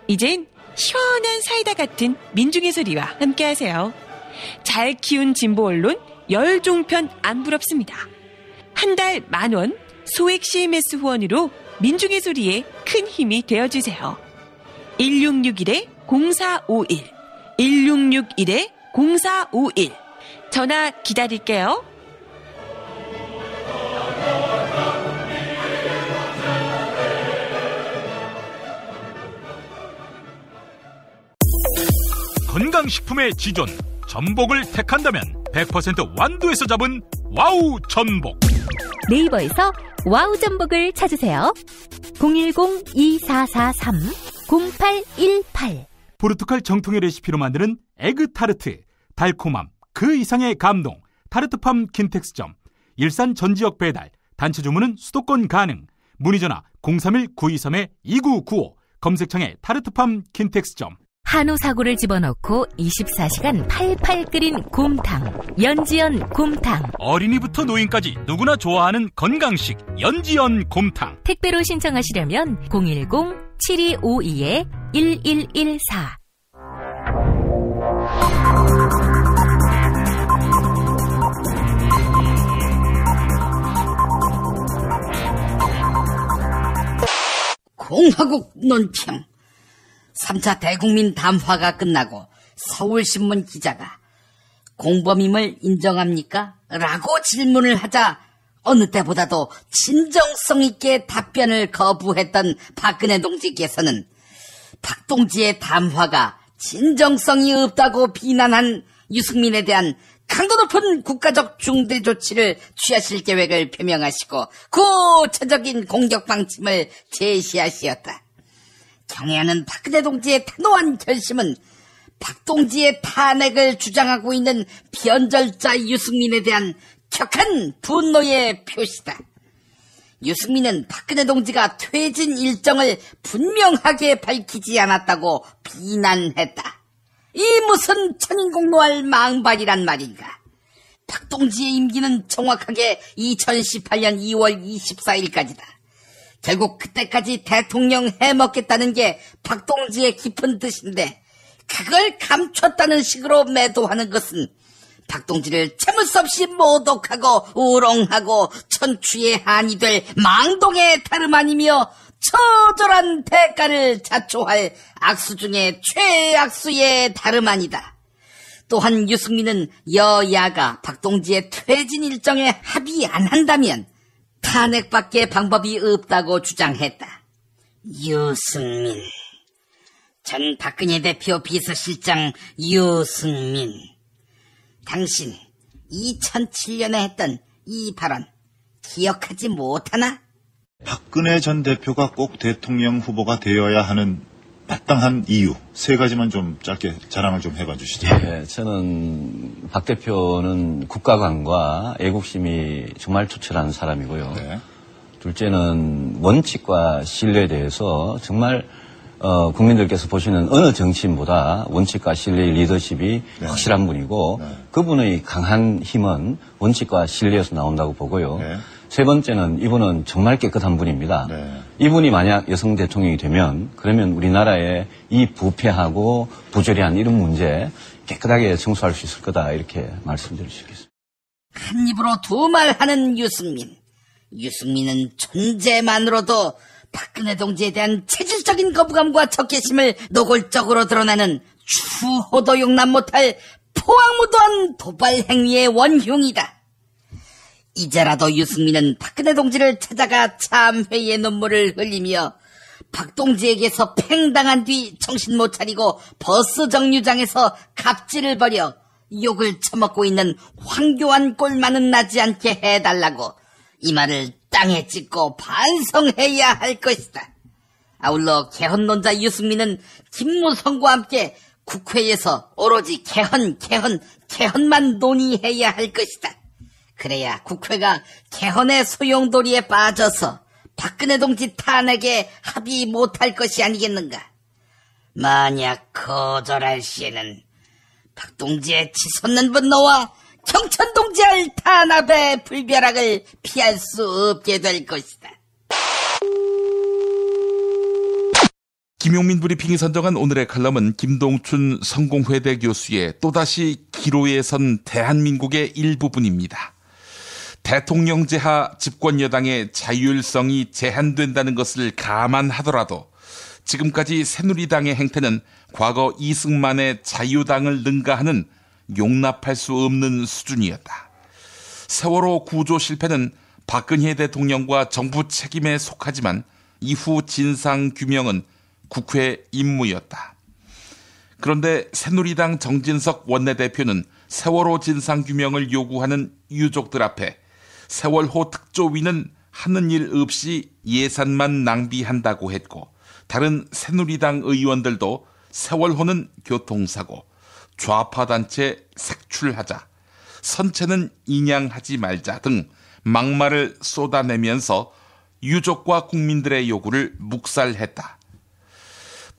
이젠 시원한 사이다 같은 민중의 소리와 함께하세요. 잘 키운 진보 언론 열종편 안 부럽습니다. 한 달 10,000원 소액 CMS 후원으로 민중의 소리에 큰 힘이 되어주세요. 1661-0451 1661-0451 전화 기다릴게요. 건강식품의 지존 전복을 택한다면 100% 완도에서 잡은 와우 전복. 네이버에서 와우 전복을 찾으세요. 010-2443-0818 포르투갈 정통의 레시피로 만드는 에그 타르트, 달콤함 그 이상의 감동. 타르트팜 킨텍스점. 일산 전 지역 배달, 단체 주문은 수도권 가능. 문의 전화 031-923-2995 검색창에 타르트팜 킨텍스점. 한우 사고를 집어넣고 24시간 팔팔 끓인 곰탕, 연지연 곰탕. 어린이부터 노인까지 누구나 좋아하는 건강식 연지연 곰탕. 택배로 신청하시려면 010-7252-1114. 공화국 논평. 3차 대국민 담화가 끝나고 서울신문 기자가 공범임을 인정합니까? 라고 질문을 하자 어느 때보다도 진정성 있게 답변을 거부했던 박근혜 동지께서는 박동지의 담화가 진정성이 없다고 비난한 유승민에 대한 강도 높은 국가적 중대 조치를 취하실 계획을 표명하시고 구체적인 공격 방침을 제시하시었다. 경애하는 박근혜 동지의 단호한 결심은 박동지의 탄핵을 주장하고 있는 변절자 유승민에 대한 격한 분노의 표시다. 유승민은 박근혜 동지가 퇴진 일정을 분명하게 밝히지 않았다고 비난했다. 이 무슨 천인공노할 망발이란 말인가. 박동지의 임기는 정확하게 2018년 2월 24일까지다. 결국 그때까지 대통령 해먹겠다는 게 박동지의 깊은 뜻인데 그걸 감췄다는 식으로 매도하는 것은 박동지를 참을 수 없이 모독하고 우롱하고 천추의 한이 될 망동의 다름 아니며 처절한 대가를 자초할 악수 중에 최악수의 다름 아니다. 또한 유승민은 여야가 박동지의 퇴진 일정에 합의 안 한다면 탄핵밖에 방법이 없다고 주장했다. 유승민, 전 박근혜 대표 비서실장 유승민, 당신 2007년에 했던 이 발언 기억하지 못하나? 박근혜 전 대표가 꼭 대통령 후보가 되어야 하는 마땅한 이유 3가지만 좀 짧게 자랑을 좀 해봐 주시죠. 네, 저는 박 대표는 국가관과 애국심이 정말 투철한 사람이고요. 네. 둘째는 원칙과 신뢰에 대해서 정말 국민들께서 보시는 어느 정치인보다 원칙과 신뢰의 리더십이 네. 확실한 분이고 네. 그분의 강한 힘은 원칙과 신뢰에서 나온다고 보고요. 네. 세 번째는 이분은 정말 깨끗한 분입니다. 네. 이분이 만약 여성 대통령이 되면 그러면 우리나라의 이 부패하고 부조리한 이런 문제 깨끗하게 청소할 수 있을 거다 이렇게 말씀드릴 수 있겠습니다. 한 입으로 두 말 하는 유승민. 유승민은 존재만으로도 박근혜 동지에 대한 체질적인 거부감과 적개심을 노골적으로 드러내는 추호도 용납 못할 포악무도한 도발 행위의 원흉이다. 이제라도 유승민은 박근혜 동지를 찾아가 참회의 눈물을 흘리며 박 동지에게서 팽당한 뒤 정신 못 차리고 버스 정류장에서 갑질을 벌여 욕을 처먹고 있는 황교안 꼴만은 나지 않게 해달라고 이 말을 땅에 찍고 반성해야 할 것이다. 아울러 개헌론자 유승민은 김무성과 함께 국회에서 오로지 개헌만 논의해야 할 것이다. 그래야 국회가 개헌의 소용돌이에 빠져서 박근혜 동지 탄핵에 합의 못할 것이 아니겠는가. 만약 거절할 시에는 박 동지의 치솟는 분노와 경천 동지의 탄압의 불벼락을 피할 수 없게 될 것이다. 김용민 브리핑이 선정한 오늘의 칼럼은 김동춘 성공회대 교수의 또다시 기로에 선 대한민국의 일부분입니다. 대통령제하 집권여당의 자율성이 제한된다는 것을 감안하더라도 지금까지 새누리당의 행태는 과거 이승만의 자유당을 능가하는 용납할 수 없는 수준이었다. 세월호 구조 실패는 박근혜 대통령과 정부 책임에 속하지만 이후 진상규명은 국회 임무였다. 그런데 새누리당 정진석 원내대표는 세월호 진상규명을 요구하는 유족들 앞에 세월호 특조위는 하는 일 없이 예산만 낭비한다고 했고 다른 새누리당 의원들도 세월호는 교통사고, 좌파단체 색출하자, 선체는 인양하지 말자 등 막말을 쏟아내면서 유족과 국민들의 요구를 묵살했다.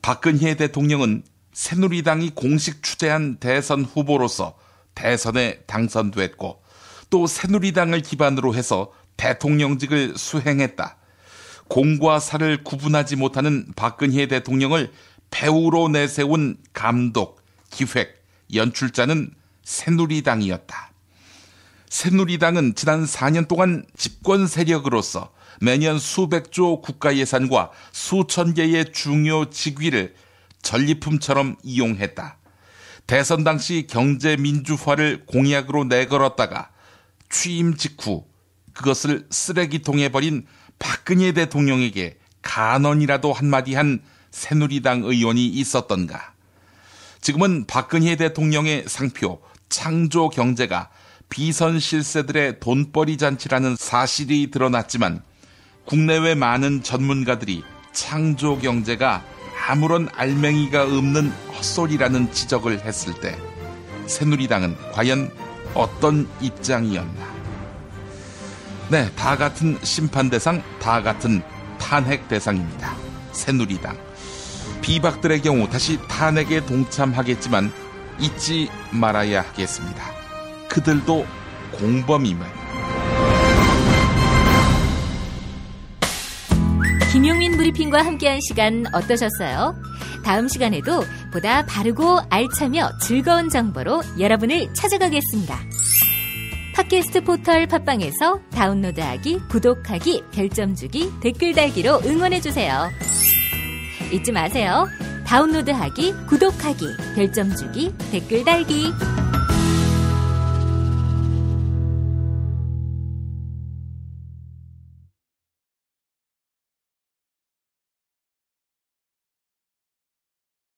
박근혜 대통령은 새누리당이 공식 추대한 대선 후보로서 대선에 당선됐고 또 새누리당을 기반으로 해서 대통령직을 수행했다. 공과 사를 구분하지 못하는 박근혜 대통령을 배우로 내세운 감독, 기획, 연출자는 새누리당이었다. 새누리당은 지난 4년 동안 집권 세력으로서 매년 수백조 국가 예산과 수천 개의 중요 직위를 전리품처럼 이용했다. 대선 당시 경제 민주화를 공약으로 내걸었다가 취임 직후 그것을 쓰레기통에 버린 박근혜 대통령에게 간언이라도 한마디 한 새누리당 의원이 있었던가. 지금은 박근혜 대통령의 상표 창조 경제가 비선 실세들의 돈벌이 잔치라는 사실이 드러났지만 국내외 많은 전문가들이 창조 경제가 아무런 알맹이가 없는 헛소리라는 지적을 했을 때 새누리당은 과연 어떤 입장이었나. 네, 다 같은 심판 대상, 다 같은 탄핵 대상입니다. 새누리당. 비박들의 경우 다시 탄핵에 동참하겠지만 잊지 말아야 하겠습니다. 그들도 공범임을. 김용민 브리핑과 함께한 시간 어떠셨어요? 다음 시간에도 보다 바르고 알차며 즐거운 정보로 여러분을 찾아가겠습니다. 팟캐스트 포털 팟빵에서 다운로드하기, 구독하기, 별점 주기, 댓글 달기로 응원해주세요. 잊지 마세요. 다운로드하기, 구독하기, 별점 주기, 댓글 달기.